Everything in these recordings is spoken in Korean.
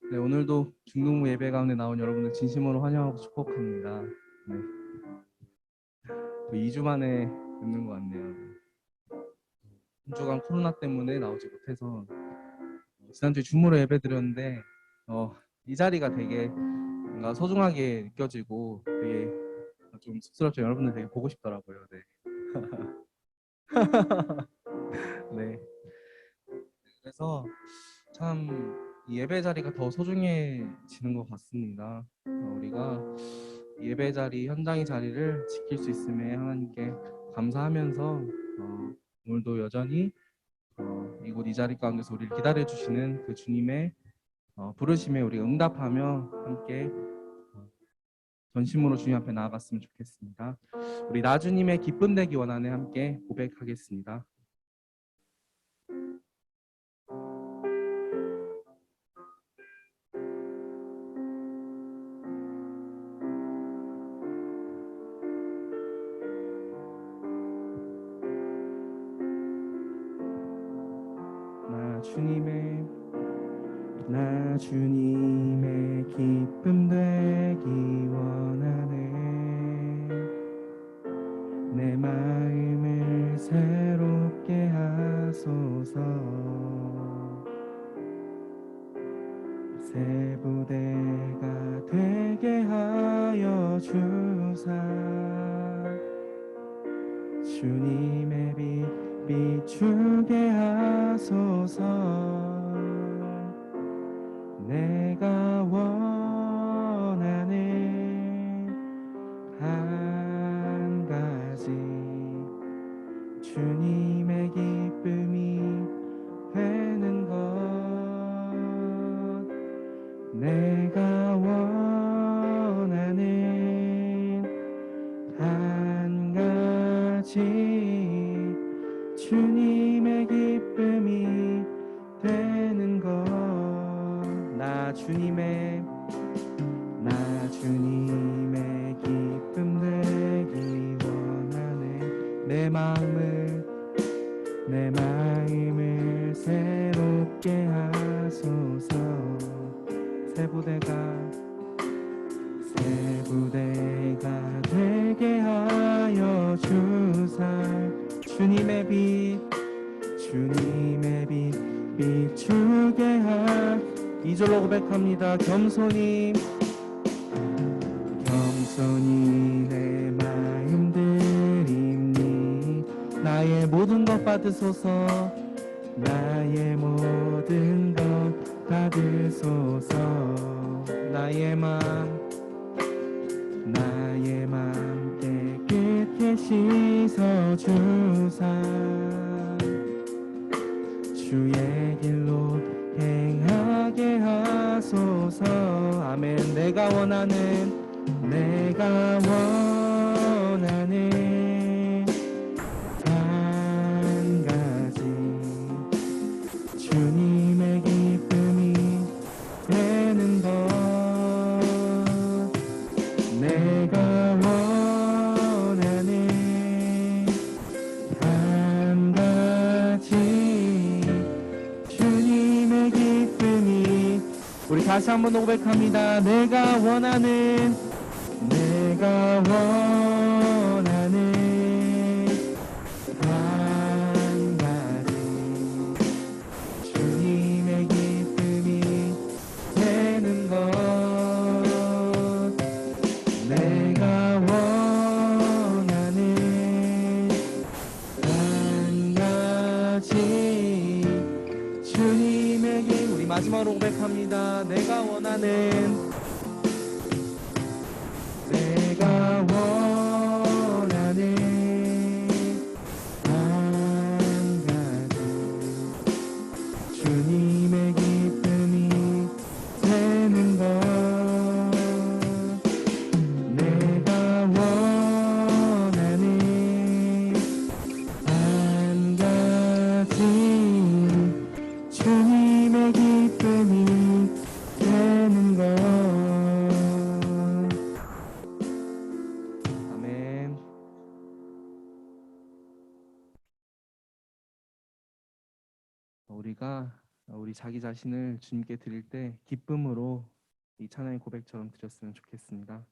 네, 오늘도 중등부 예배 가운데 나온 여러분들 진심으로 환영하고 축복합니다. 네, 또 2주 만에 뵙는 것 같네요. 한 주간 코로나 때문에 나오지 못해서 지난주에 줌으로 예배 드렸는데 이 자리가 되게 뭔가 소중하게 느껴지고 되게 좀 쑥스럽죠. 여러분들 되게 보고 싶더라고요. 네. 네. 그래서 참 이 예배 자리가 더 소중해지는 것 같습니다. 우리가 예배 자리, 현장의 자리를 지킬 수 있음에 하나님께 감사하면서 오늘도 여전히 이곳 이 자리 가운데서 우리를 기다려 주시는 그 주님의 부르심에 우리 응답하며 함께 전심으로 주님 앞에 나아갔으면 좋겠습니다. 우리 나주님의 기쁨 되기 원하네 함께 고백하겠습니다. 나 주님의 기쁨 되기 원하네. 내 마음을 새롭게 하소서. 새 부대가 되게 하여 주사. 주님의 빛 비추게 하소서. 내가 원하는 한 가지 주님의 기쁨이 되는 것. 내가 원하는 한 가지 주님의 기쁨이 되는 것. 나 주님의 기쁨 되기 원하네. 내 마음을 새롭게 하소서. 새 부대가 되게 하여 주사. 주님의 빛 비추게 하. 2절로 고백합니다. 겸손히 내 마음 드립니. 나의 모든 것 받으소서. 나의 모든 것 받으소서. 나의 마음 깨끗게 씻어주사. 주의 길로 행하게 하소서. 아멘. 내가 원하는 한 가지 주님의 기쁨이 되는 것. 내가 원하는 한 가지 주님의 기쁨이. 우리 다시 한번 고백합니다. 내가 원하는 한 가지 주님의 기쁨이 되는 것. 내가 원하는 한 가지 주님의 기쁨. 우리 마지막으로 고백합니다. 내가 원하는 한 가지 주님의 기쁨이 되는 것. 내가 원하는 한 가지 주님의 기쁨이 되는 것. 우리가 우리 자기 자신을 주님께 드릴 때 기쁨으로 이 찬양의 고백처럼 드렸으면 좋겠습니다.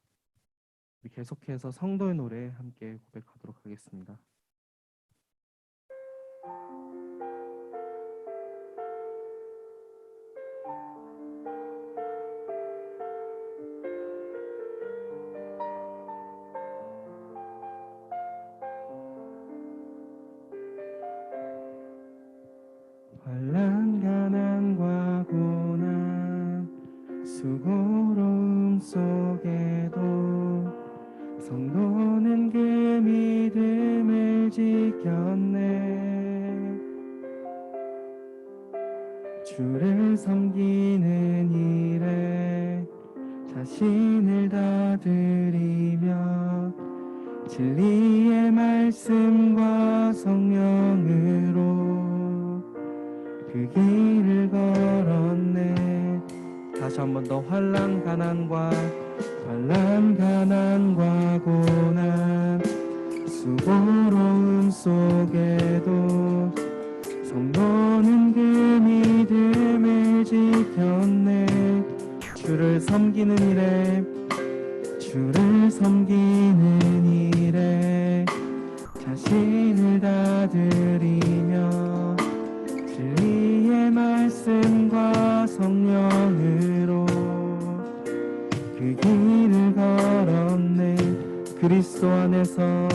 우리 계속해서 성도의 노래 함께 고백하도록 하겠습니다. 환난 가난과 고난 수고로움 속에도 성도는 그 믿음을 지켰네. 주를 섬기는 일에 자신을 다 드리며 진리의 말씀과 성령으로 그 길을 걸었네. 다시 한 번 더. 환난 가난과 고난 수고로움 속에도 성도는 그 믿음을 지켰네. 주를 섬기는 일에 자신을 다 드리며 진리의 말씀과 성령으로 그 길을 걸었네. 그리스도 안에서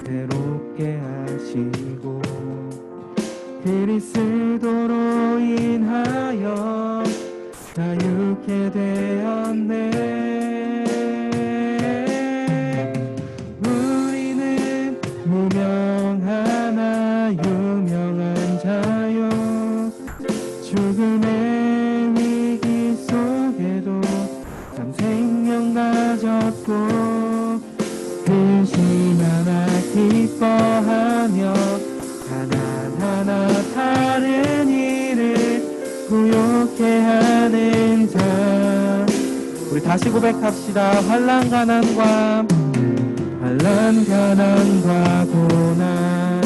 새롭게 하시고 그리스도로 인하여 자유케 되었네. 우리는 무명하나 유명한 자요. 죽음의 위기 속에도 참 생명 가졌고 근심하나 기뻐하며 하나하나 다른 일을 부욕해 하는 자. 우리 다시 고백합시다. 환난 가난과 고난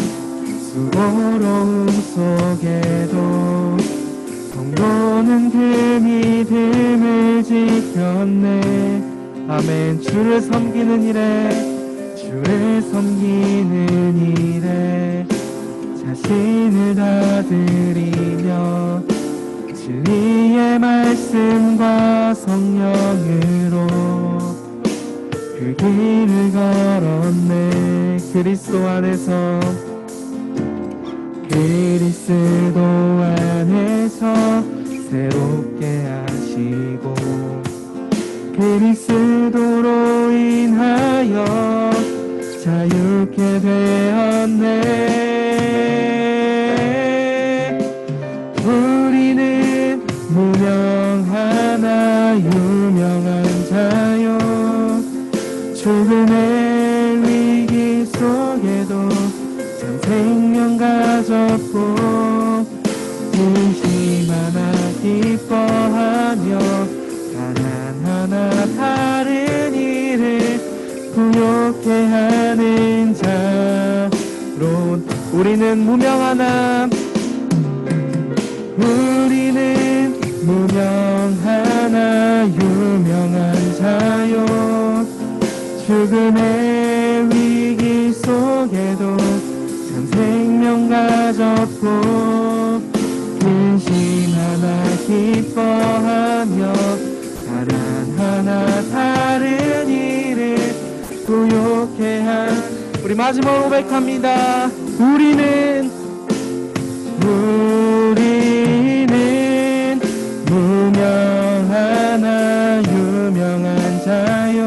수고로움 속에도 성도는 그 믿음을 지켰네. 아멘. 주를 섬기는 일에 자신을 다 드리며 진리의 말씀과 성령으로 그 길을 걸었네. 그리스도 안에서 새롭게 하시고 그리스도로 인하여 자유케 되었네. 우리는 무명하나 유명한 자요. 죽음의 위기 속에도 참 생명 가졌고 근심하나 기뻐하며 하나하나 다른 일을 부욕해 하는 자로 우리는 무명하나 유명한 자요. 죽음의 위기 속에도 참 생명 가졌고 근심하나 기뻐하며 하나하나 다른 일을 부욕해 한 우리 마지막 고백합니다. 우리는 무명하나 유명한 자요.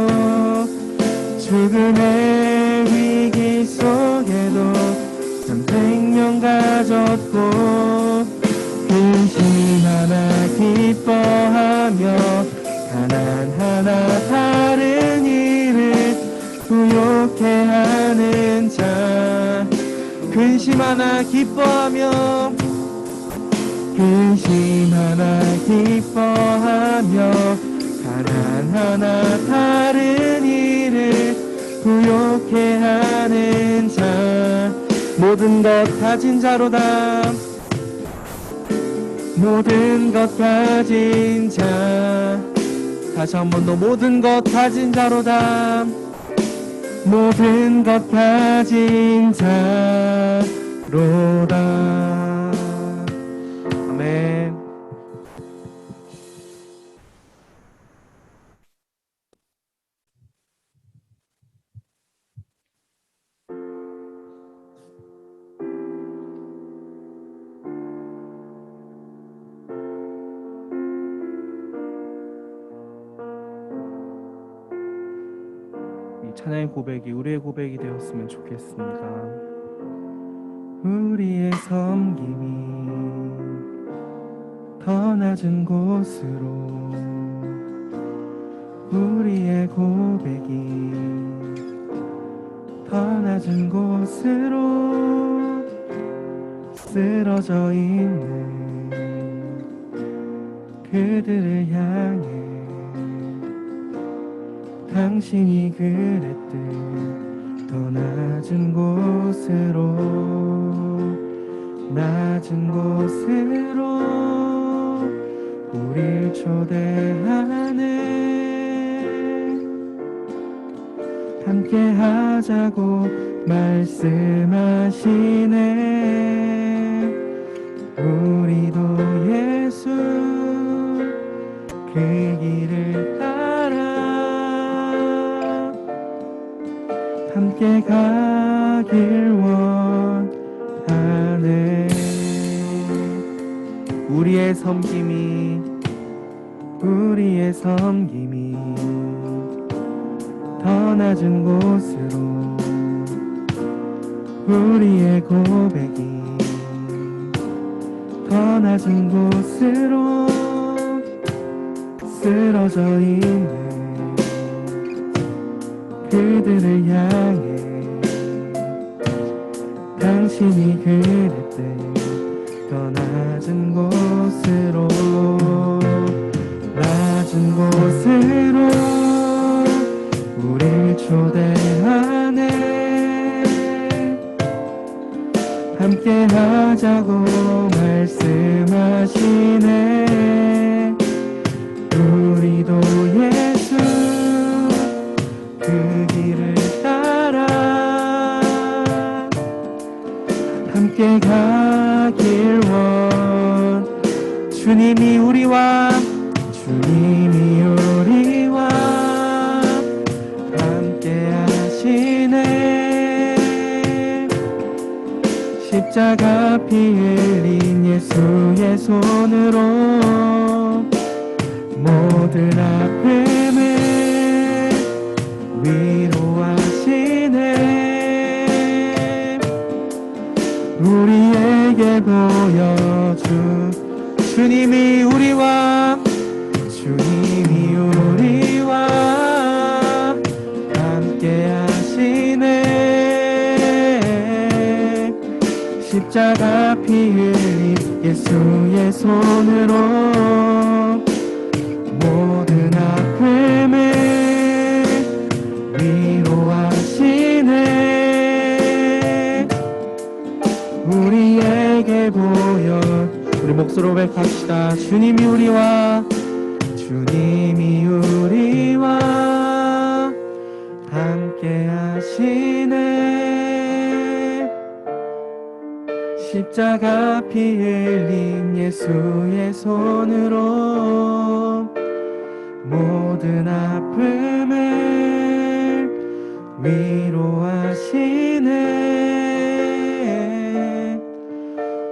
죽음의 위기 속에도 참 생명 가졌고 근심하나 기뻐하며 하나하나 다른 일을 부욕해 하는 자. 근심하나 기뻐하며 하나하나 다른 일을 부욕해 하는 자. 모든 것 가진 자로다. 모든 것 가진 자. 다시 한 번 더. 모든 것 가진 자로다. 모든 것 가진 자로다. 아멘. 이 찬양의 고백이 우리의 고백이 되었으면 좋겠습니다. 우리의 섬김이 더 낮은 곳으로, 우리의 고백이 더 낮은 곳으로 쓰러져 있는 그들을 향해 당신이 그랬듯 더 낮은 곳으로 우릴 초대하네. 함께 하자고 말씀하시네. 우리도 예수 그 길을 따라 함께 가길 원하네. 우리의 섬김이 더 낮은 곳으로, 우리의 고백이 더 낮은 곳으로 쓰러져 있는 그들을 향해 당신이 그랬듯 더 낮은 곳으로 우릴 초대하네. 함께 하자고 말씀하시네. 우리도 예수 그 길을 따라 함께 가길 주님이 우리와 함께 하시네. 십자가 피 흘린 예수의 손으로 모든 아픔을 위로하시네. 우리에게 보여준 주님이 우리와 함께 하시네. 십자가 피 흘린 예수의 손으로 모든 아픔을 위로하시네. 우리에게 우리 목소리로 고백합시다. 주님이 우리와 함께 하시네. 십자가 피 흘린 예수의 손으로 모든 아픔을 위로하시네.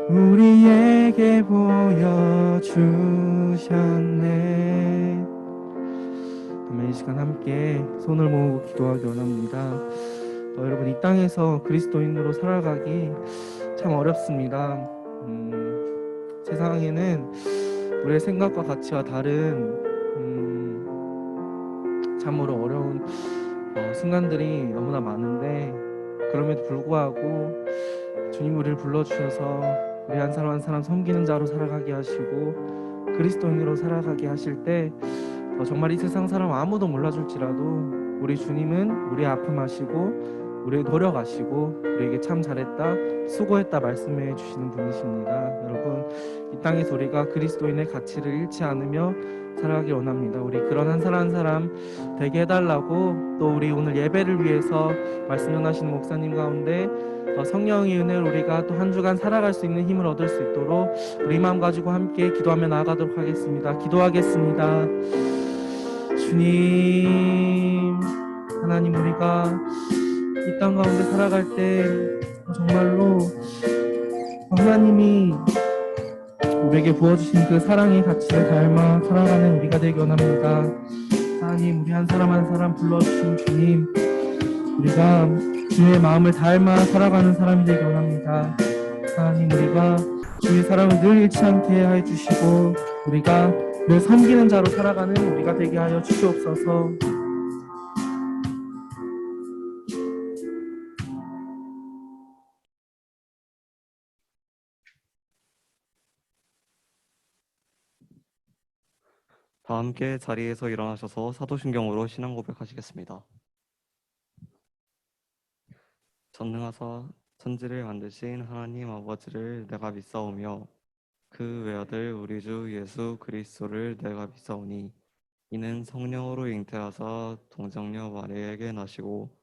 우리에게 보여주셨네. 이 시간 함께 손을 모으고 기도하기 원합니다. 여러분, 이 땅에서 그리스도인으로 살아가기 참 어렵습니다. 세상에는 우리의 생각과 가치와 다른 참으로 어려운 순간들이 너무나 많은데, 그럼에도 불구하고 주님 우리를 불러주셔서 우리 한 사람 한 사람 섬기는 자로 살아가게 하시고 그리스도인으로 살아가게 하실 때 정말 이 세상 사람 아무도 몰라줄지라도 우리 주님은 우리 아픔 아시고 우리의 노력하시고 우리에게 참 잘했다, 수고했다 말씀해 주시는 분이십니다. 여러분, 이 땅에서 우리가 그리스도인의 가치를 잃지 않으며 살아가길 원합니다. 우리 그런 한 사람 한 사람 되게 해달라고, 또 우리 오늘 예배를 위해서 말씀 전하시는 목사님 가운데 성령의 은혜를 우리가 또 한 주간 살아갈 수 있는 힘을 얻을 수 있도록 우리 마음 가지고 함께 기도하며 나아가도록 하겠습니다. 기도하겠습니다. 주님, 하나님, 우리가 이 땅 가운데 살아갈 때 정말로 하나님이 우리에게 부어주신 그 사랑의 가치를 닮아 살아가는 우리가 되기 원합니다. 하나님, 우리 한 사람 한 사람 불러주신 주님, 우리가 주의 마음을 닮아 살아가는 사람이 되기 원합니다. 하나님, 우리가 주의 사랑을 늘 잃지 않게 해 주시고 우리가 늘 섬기는 자로 살아가는 우리가 되게 하여 주시옵소서. 다 함께 자리에서 일어나셔서 사도신경으로 신앙 고백하시겠습니다. 전능하사 천지를 만드신 하나님 아버지를 내가 믿사오며 그 외아들 우리 주 예수 그리스도를 내가 믿사오니 이는 성령으로 잉태하사 동정녀 마리아에게 나시고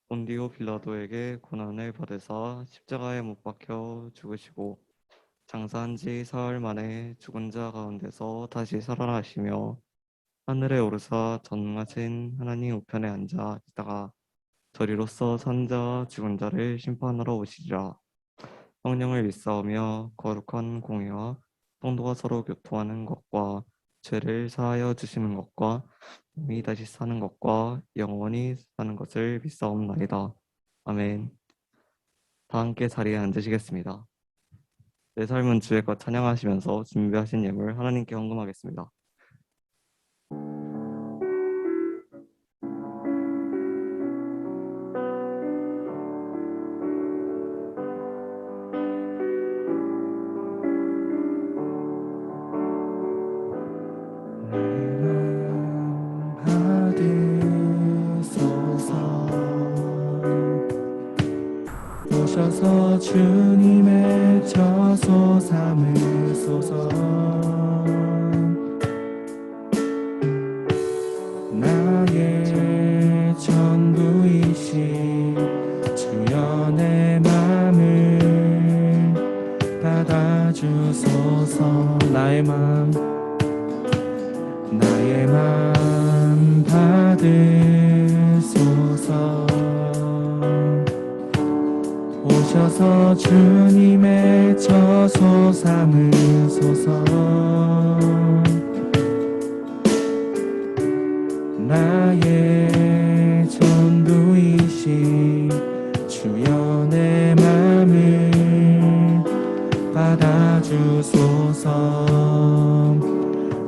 본디오 빌라도에게 고난을 받으사 십자가에 못 박혀 죽으시고 장사한 지 사흘 만에 죽은 자 가운데서 다시 살아나시며 하늘에 오르사 전능하신 하나님 우편에 앉아 있다가 저리로서 산 자와 죽은 자를 심판하러 오시리라. 성령을 믿사오며 거룩한 공의와 성도가 서로 교통하는 것과 죄를 사하여 주시는 것과 몸이 다시 사는 것과 영원히 사는 것을 믿사옵나이다. 아멘. 다 함께 자리에 앉으시겠습니다. 내 삶은 주의 것 찬양하시면서 준비하신 예물 하나님께 헌금하겠습니다. 오셔서 주님의 저소 삼으소서. 나의 전부이신 주여 내 맘을 받아주소서. 나의 맘 받으소서. 오셔서 주님의 저소 삼으소서. 나의 전부이신 주여 내 맘을 받아주소서.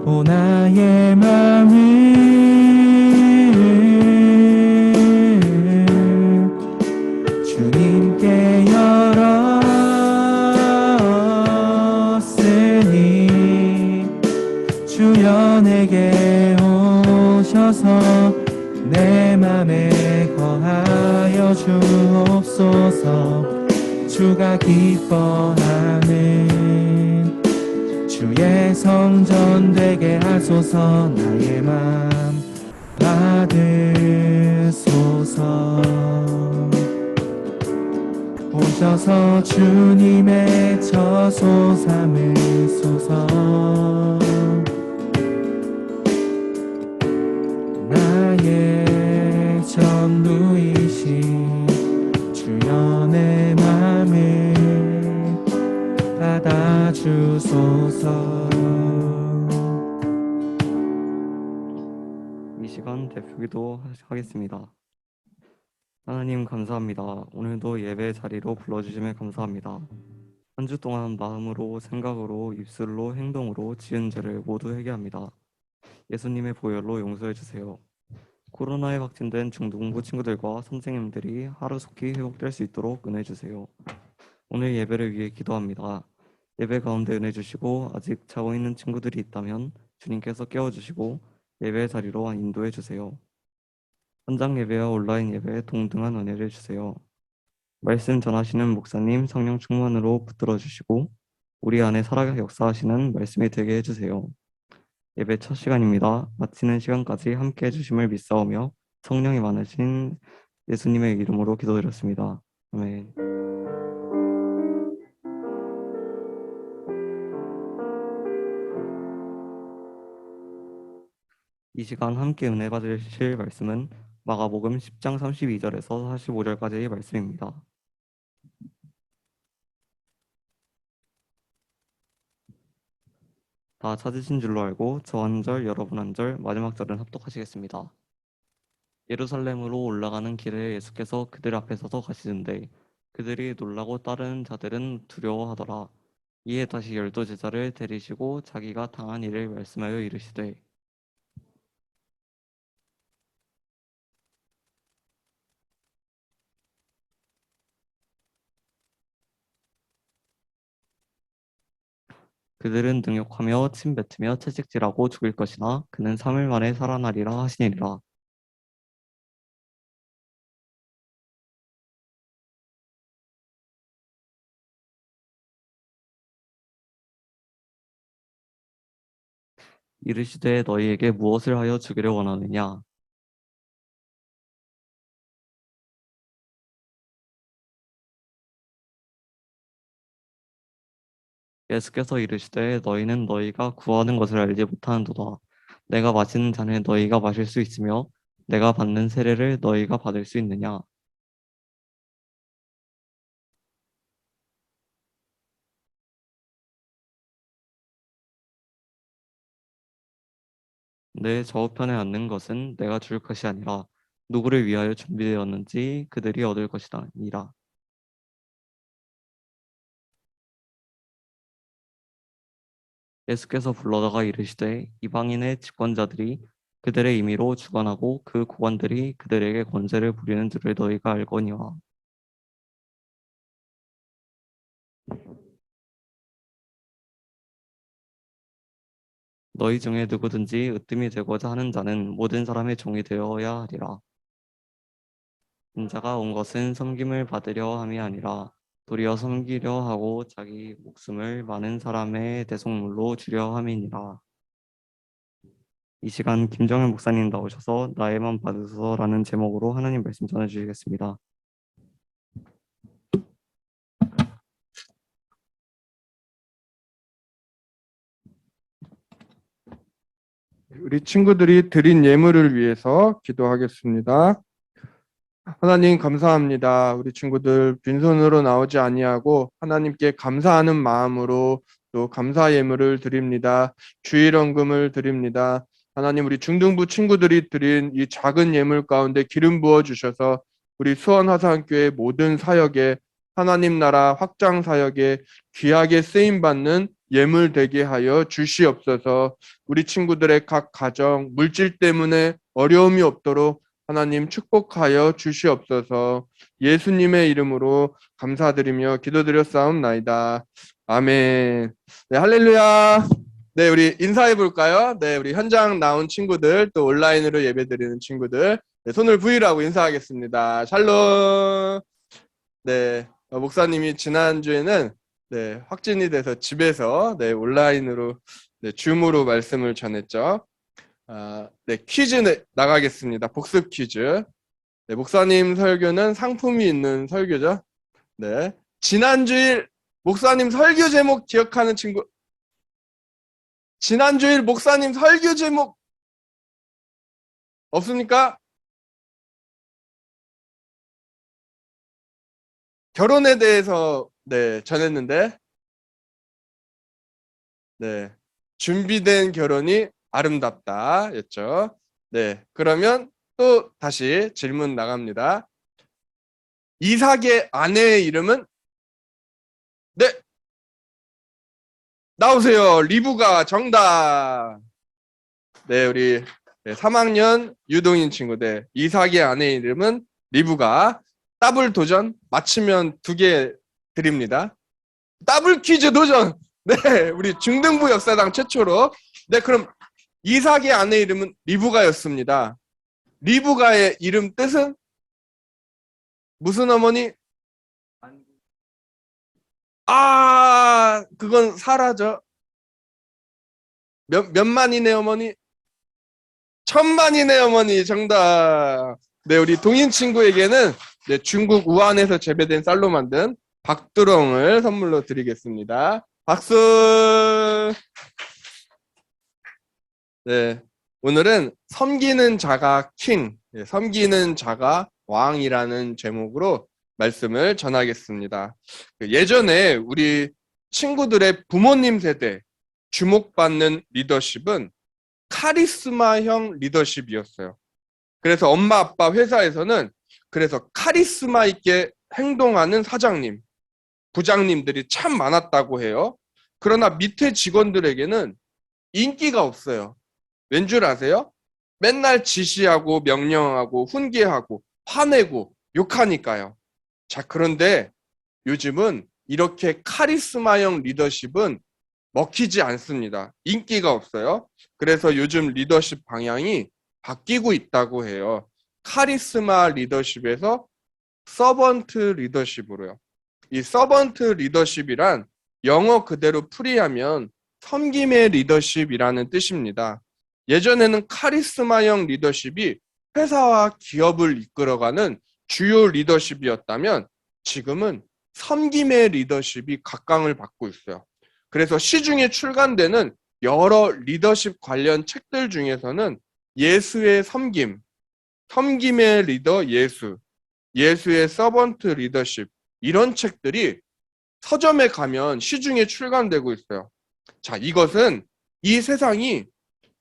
오 나의 맘을 주님께 열었으니 주여 내게 오셔서 내 맘에 거하여 주옵소서. 주가 기뻐하는 주의 성전 되게 하소서. 나의 맘 받으소서. 오셔서 주님의 저소 삼으소서. 나의 전부이신 주여 내 맘을 받아주소서. 이 시간 대표기도 하겠습니다. 하나님 감사합니다. 오늘도 예배 자리로 불러주심에 감사합니다. 한 주 동안 마음으로, 생각으로, 입술로, 행동으로 지은 죄를 모두 회개합니다. 예수님의 보혈로 용서해 주세요. 코로나에 확진된 중등부 친구들과 선생님들이 하루속히 회복될 수 있도록 은혜 주세요. 오늘 예배를 위해 기도합니다. 예배 가운데 은혜 주시고 아직 자고 있는 친구들이 있다면 주님께서 깨워주시고 예배 자리로 인도해 주세요. 현장 예배와 온라인 예배에 동등한 은혜를 주세요. 말씀 전하시는 목사님 성령 충만으로 붙들어 주시고 우리 안에 살아 역사하시는 말씀이 되게 해주세요. 예배 첫 시간입니다. 마치는 시간까지 함께 해주심을 믿사오며 성령이 많으신 예수님의 이름으로 기도드렸습니다. 아멘. 이 시간 함께 은혜 받으실 말씀은 마가복음 10장 32절에서 45절까지의 말씀입니다. 다 찾으신 줄로 알고 저 한 절, 여러분 한 절, 마지막 절은 합독하시겠습니다. 예루살렘으로 올라가는 길에 예수께서 그들 앞에 서서 가시는데 그들이 놀라고 따르는 자들은 두려워하더라. 이에 다시 12제자를 데리시고 자기가 당한 일을 말씀하여 이르시되 그들은 능욕하며 침뱉으며 채찍질하고 죽일 것이나 그는 3일 만에 살아나리라 하시니라. 이르시되 너희에게 무엇을 하여 주기를 원하느냐? 예수께서 이르시되 너희는 너희가 구하는 것을 알지 못하는도다. 내가 마시는 잔을 너희가 마실 수 있으며 내가 받는 세례를 너희가 받을 수 있느냐? 내 좌우편에 앉는 것은 내가 줄 것이 아니라 누구를 위하여 준비되었는지 그들이 얻을 것이다 아니라. 예수께서 불러다가 이르시되 이방인의 집권자들이 그들의 임의로 주관하고 그 고관들이 그들에게 권세를 부리는 줄을 너희가 알거니와. 너희 중에 누구든지 으뜸이 되고자 하는 자는 모든 사람의 종이 되어야 하리라. 인자가 온 것은 섬김을 받으려 함이 아니라 도리어 섬기려 하고 자기 목숨을 많은 사람의 대속물로 주려 함이니라. 이 시간 김정현 목사님 나오셔서 나에만 받으소서라는 제목으로 하나님 말씀 전해주시겠습니다. 우리 친구들이 드린 예물을 위해서 기도하겠습니다. 하나님 감사합니다. 우리 친구들 빈손으로 나오지 아니하고 하나님께 감사하는 마음으로 또 감사 예물을 드립니다. 주일원금을 드립니다. 하나님 우리 중등부 친구들이 드린 이 작은 예물 가운데 기름 부어 주셔서 우리 수원화산교회 모든 사역에 하나님 나라 확장 사역에 귀하게 쓰임 받는 예물 되게 하여 주시옵소서. 우리 친구들의 각 가정 물질 때문에 어려움이 없도록 하나님 축복하여 주시옵소서. 예수님의 이름으로 감사드리며 기도드렸사옵나이다. 아멘. 네, 할렐루야. 네, 우리 인사해 볼까요? 네, 우리 현장 나온 친구들, 또 온라인으로 예배드리는 친구들, 네, 손을 V라고 인사하겠습니다. 샬롬. 네, 목사님이 지난주에는 네, 확진이 돼서 집에서 네, 온라인으로 네, 줌으로 말씀을 전했죠. 네, 퀴즈 나가겠습니다. 복습 퀴즈. 네, 목사님 설교는 상품이 있는 설교죠. 네. 지난주일 목사님 설교 제목 기억하는 친구. 지난주일 목사님 설교 제목 없습니까? 결혼에 대해서 네, 전했는데. 네. 준비된 결혼이 아름답다 였죠. 네. 그러면 또 다시 질문 나갑니다. 이삭의 아내의 이름은? 네. 나오세요. 리브가 정답. 네, 우리 3학년 유동인 친구들. 이삭의 아내의 이름은 리브가. 더블 도전 맞히면 2개 드립니다. 더블 퀴즈 도전. 네, 우리 중등부 역사상 최초로. 네, 그럼 이삭의 아내의 이름은 리브가였습니다. 리브가의 이름 뜻은 무슨 어머니? 그건 사라져. 몇만이네 어머니? 천만이네 어머니. 정답. 네, 우리 동인 친구에게는 네, 중국 우한에서 재배된 쌀로 만든 박두렁을 선물로 드리겠습니다. 박수. 네, 오늘은 섬기는 자가 킹, 섬기는 자가 왕이라는 제목으로 말씀을 전하겠습니다. 예전에 우리 친구들의 부모님 세대 주목받는 리더십은 카리스마형 리더십이었어요. 그래서 엄마 아빠 회사에서는 그래서 카리스마 있게 행동하는 사장님, 부장님들이 참 많았다고 해요. 그러나 밑에 직원들에게는 인기가 없어요. 왠 줄 아세요? 맨날 지시하고 명령하고 훈계하고 화내고 욕하니까요. 자, 그런데 요즘은 이렇게 카리스마형 리더십은 먹히지 않습니다. 인기가 없어요. 그래서 요즘 리더십 방향이 바뀌고 있다고 해요. 카리스마 리더십에서 서번트 리더십으로요. 이 서번트 리더십이란 영어 그대로 풀이하면 섬김의 리더십이라는 뜻입니다. 예전에는 카리스마형 리더십이 회사와 기업을 이끌어가는 주요 리더십이었다면 지금은 섬김의 리더십이 각광을 받고 있어요. 그래서 시중에 출간되는 여러 리더십 관련 책들 중에서는 예수의 섬김, 섬김의 리더 예수, 예수의 서번트 리더십 이런 책들이 서점에 가면 시중에 출간되고 있어요. 자, 이것은 이 세상이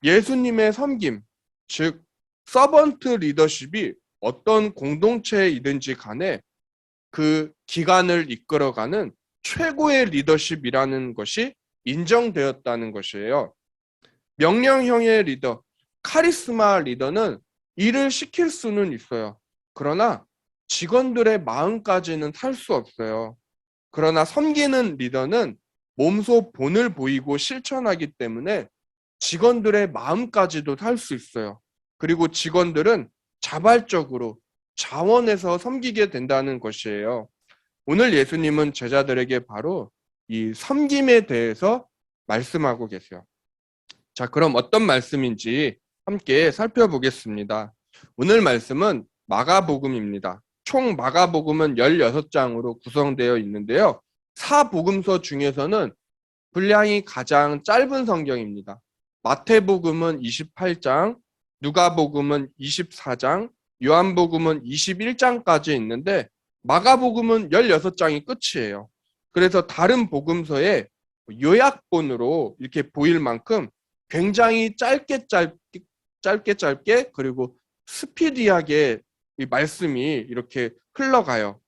예수님의 섬김, 즉 서번트 리더십이 어떤 공동체이든지 간에 그 기관을 이끌어가는 최고의 리더십이라는 것이 인정되었다는 것이에요. 명령형의 리더, 카리스마 리더는 일을 시킬 수는 있어요. 그러나 직원들의 마음까지는 살 수 없어요. 그러나 섬기는 리더는 몸소 본을 보이고 실천하기 때문에 직원들의 마음까지도 살 수 있어요. 그리고 직원들은 자발적으로 자원해서 섬기게 된다는 것이에요. 오늘 예수님은 제자들에게 바로 이 섬김에 대해서 말씀하고 계세요. 자, 그럼 어떤 말씀인지 함께 살펴보겠습니다. 오늘 말씀은 마가복음입니다. 총 마가복음은 16장으로 구성되어 있는데요. 사복음서 중에서는 분량이 가장 짧은 성경입니다. 마태복음은 28장, 누가복음은 24장, 요한복음은 21장까지 있는데 마가복음은 16장이 끝이에요. 그래서 다른 복음서에 요약본으로 이렇게 보일 만큼 굉장히 짧게 그리고 스피디하게 이 말씀이 이렇게 흘러가요.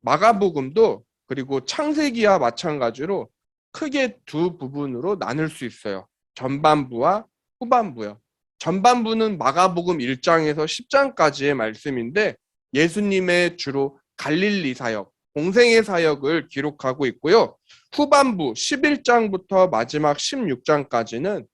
마가복음도 그리고 창세기와 마찬가지로 크게 두 부분으로 나눌 수 있어요. 전반부와 후반부요. 전반부는 마가복음 1장에서 10장까지의 말씀인데 예수님의 주로 갈릴리 사역, 공생의 사역을 기록하고 있고요. 후반부 11장부터 마지막 16장까지는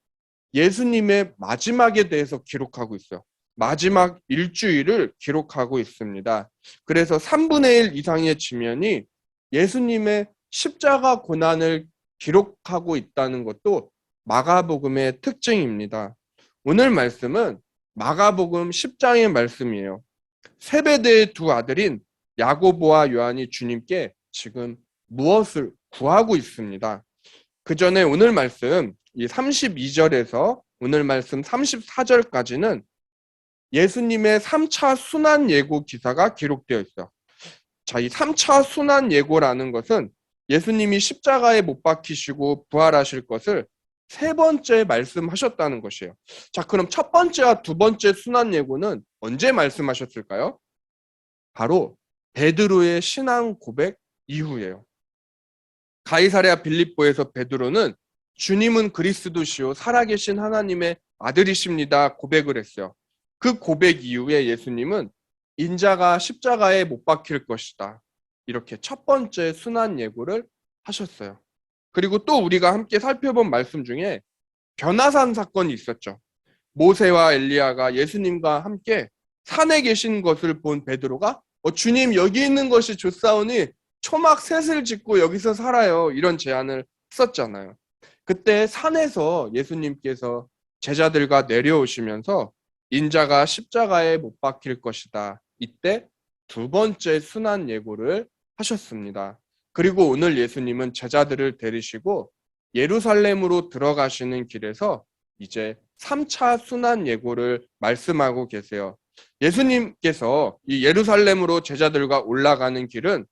예수님의 마지막에 대해서 기록하고 있어요. 마지막 일주일을 기록하고 있습니다. 그래서 3분의 1 이상의 지면이 예수님의 십자가 고난을 기록하고 있다는 것도 마가복음의 특징입니다. 오늘 말씀은 마가복음 10장의 말씀이에요. 세베대의 두 아들인 야고보와 요한이 주님께 지금 무엇을 구하고 있습니다. 그 전에 오늘 말씀 이 32절에서 오늘 말씀 34절까지는 예수님의 3차 순환 예고 기사가 기록되어 있어요. 자, 이 3차 순환 예고라는 것은 예수님이 십자가에 못 박히시고 부활하실 것을 세 번째 말씀하셨다는 것이에요. 자, 그럼 첫 번째와 두 번째 순환 예고는 언제 말씀하셨을까요? 바로 베드로의 신앙 고백 이후예요. 가이사랴 빌립보에서 베드로는 주님은 그리스도시요 살아계신 하나님의 아들이십니다 고백을 했어요. 그 고백 이후에 예수님은 인자가 십자가에 못 박힐 것이다. 이렇게 첫 번째 순환 예고를 하셨어요. 그리고 또 우리가 함께 살펴본 말씀 중에 변화산 사건이 있었죠. 모세와 엘리야가 예수님과 함께 산에 계신 것을 본 베드로가 주님 여기 있는 것이 좋사오니 초막 셋을 짓고 여기서 살아요. 이런 제안을 했었잖아요. 그때 산에서 예수님께서 제자들과 내려오시면서 인자가 십자가에 못 박힐 것이다. 이때 두 번째 순환 예고를 하셨습니다. 그리고 오늘 예수님은 제자들을 데리시고 예루살렘으로 들어가시는 길에서 이제 3차 순환 예고를 말씀하고 계세요. 예수님께서 이 예루살렘으로 제자들과 올라가는 길은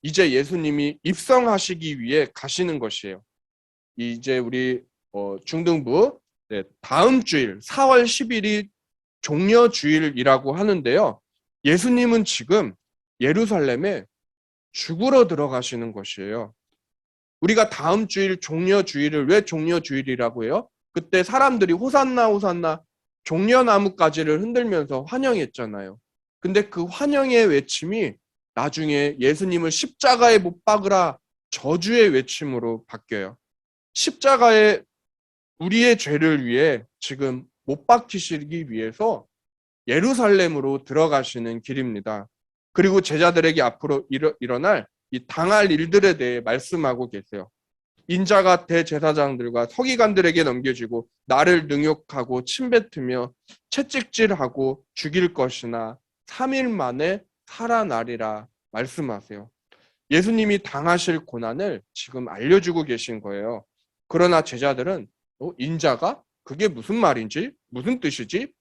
이제 예수님이 입성하시기 위해 가시는 것이에요. 이제 우리 중등부 다음 주일 4월 10일이 종려주일이라고 하는데요. 예수님은 지금 예루살렘에 죽으러 들어가시는 것이에요. 우리가 다음 주일 종려주일을 왜 종려주일이라고 해요? 그때 사람들이 호산나 호산나 종려나무가지를 흔들면서 환영했잖아요. 근데 그 환영의 외침이 나중에 예수님을 십자가에 못 박으라 저주의 외침으로 바뀌어요. 십자가에 우리의 죄를 위해 지금 못 박히시기 위해서 예루살렘으로 들어가시는 길입니다. 그리고 제자들에게 앞으로 일어날 이 당할 일들에 대해 말씀하고 계세요. 인자가 대제사장들과 서기관들에게 넘겨지고 나를 능욕하고 침뱉으며 채찍질하고 죽일 것이나 3일 만에 살아나리라 말씀하세요. 예수님이 당하실 고난을 지금 알려주고 계신 거예요. 그러나 제자들은 인자가 그게 무슨 말인지 무슨 뜻이지?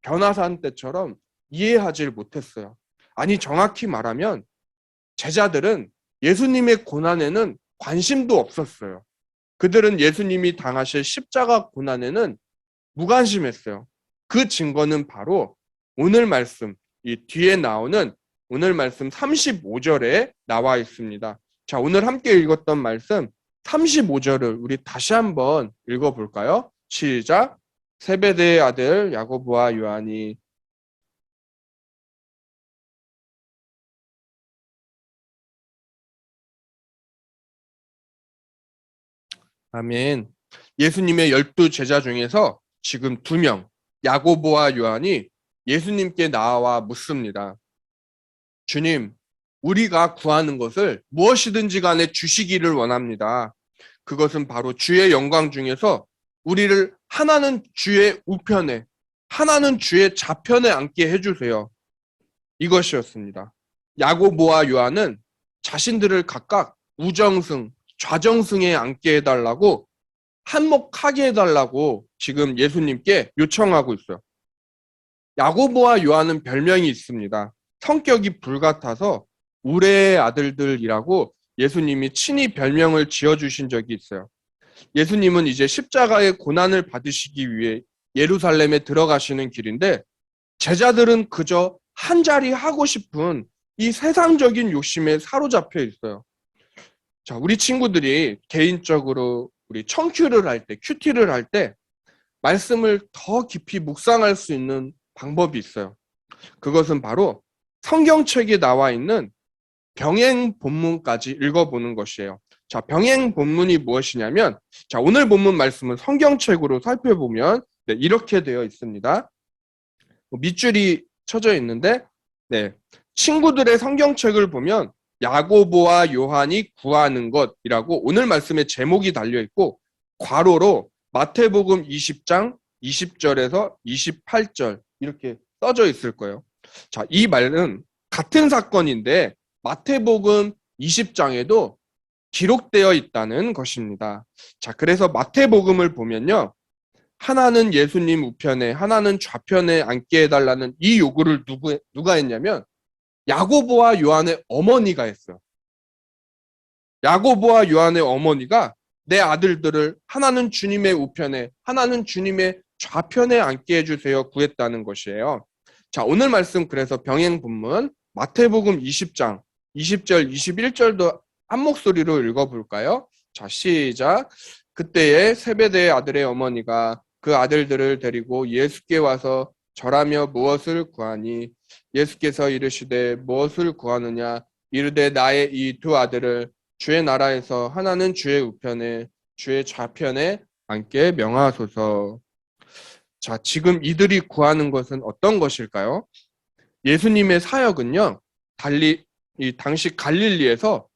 변화산 때처럼 이해하지 못했어요. 아니 정확히 말하면 제자들은 예수님의 고난에는 관심도 없었어요. 그들은 예수님이 당하실 십자가 고난에는 무관심했어요. 그 증거는 바로 오늘 말씀, 이 뒤에 나오는 오늘 말씀 35절에 나와 있습니다. 자, 오늘 함께 읽었던 말씀 35절을 우리 다시 한번 읽어볼까요? 시작. 세베대의 아들 야고보와 요한이 아멘. 예수님의 12제자 중에서 지금 2명, 야고보와 요한이 예수님께 나와 묻습니다. 주님, 우리가 구하는 것을 무엇이든지 간에 주시기를 원합니다. 그것은 바로 주의 영광 중에서 우리를 하나는 주의 우편에, 하나는 주의 좌편에 앉게 해주세요. 이것이었습니다. 야고보와 요한은 자신들을 각각 우정승, 좌정승에 앉게 해달라고 한몫하게 해달라고 지금 예수님께 요청하고 있어요. 야고보와 요한은 별명이 있습니다. 성격이 불같아서 우레의 아들들이라고 예수님이 친히 별명을 지어주신 적이 있어요. 예수님은 이제 십자가의 고난을 받으시기 위해 예루살렘에 들어가시는 길인데 제자들은 그저 한 자리 하고 싶은 이 세상적인 욕심에 사로잡혀 있어요. 자, 우리 친구들이 개인적으로 우리 청큐를 할 때, 큐티를 할 때 말씀을 더 깊이 묵상할 수 있는 방법이 있어요. 그것은 바로 성경책에 나와 있는 병행 본문까지 읽어보는 것이에요. 자, 병행 본문이 무엇이냐면, 자, 오늘 본문 말씀은 성경책으로 살펴보면 이렇게 되어 있습니다. 밑줄이 쳐져 있는데, 친구들의 성경책을 보면 야고보와 요한이 구하는 것이라고 오늘 말씀의 제목이 달려 있고 괄호로 마태복음 20장 20절에서 28절 이렇게 써져 있을 거예요. 자, 이 말은 같은 사건인데 마태복음 20장에도 기록되어 있다는 것입니다. 자, 그래서 마태복음을 보면요. 하나는 예수님 우편에, 하나는 좌편에 앉게 해달라는 이 요구를 누가 했냐면 야고보와 요한의 어머니가 했어요. 야고보와 요한의 어머니가 내 아들들을 하나는 주님의 우편에, 하나는 주님의 좌편에 앉게 해주세요 구했다는 것이에요. 자, 오늘 말씀 그래서 병행 본문 마태복음 20장 20절 21절도 한 목소리로 읽어볼까요? 자, 시작. 그때에 세베대의 아들의 어머니가 그 아들들을 데리고 예수께 와서 절하며 무엇을 구하니 예수께서 이르시되 무엇을 구하느냐 이르되 나의 이 두 아들을 주의 나라에서 하나는 주의 우편에 주의 좌편에 앉게 명하소서. 자, 지금 이들이 구하는 것은 어떤 것일까요? 예수님의 사역은요, 이 당시 갈릴리에서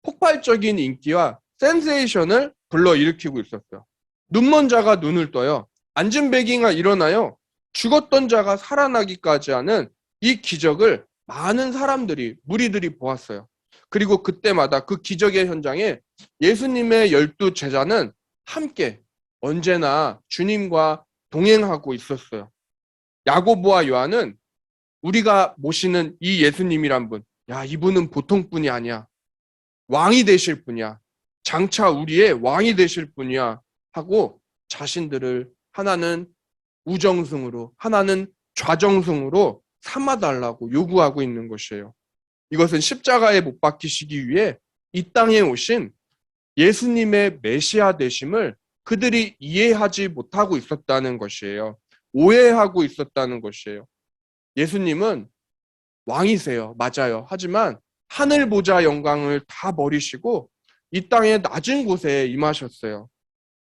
폭발적인 인기와 센세이션을 불러일으키고 있었어요. 눈먼 자가 눈을 떠요. 앉은 베기가 일어나요. 죽었던 자가 살아나기까지 하는 이 기적을 많은 사람들이, 무리들이 보았어요. 그리고 그때마다 그 기적의 현장에 예수님의 12 제자는 함께 언제나 주님과 동행하고 있었어요. 야고보와 요한은 우리가 모시는 이 예수님이란 분, 야, 이분은 보통 분이 아니야. 왕이 되실 분이야. 장차 우리의 왕이 되실 분이야. 하고 자신들을 하나는 우정승으로, 하나는 좌정승으로 삼아달라고 요구하고 있는 것이에요. 이것은 십자가에 못 박히시기 위해 이 땅에 오신 예수님의 메시아 되심을 그들이 이해하지 못하고 있었다는 것이에요. 오해하고 있었다는 것이에요. 예수님은 왕이세요. 맞아요. 하지만 하늘 보좌 영광을 다 버리시고 이 땅의 낮은 곳에 임하셨어요.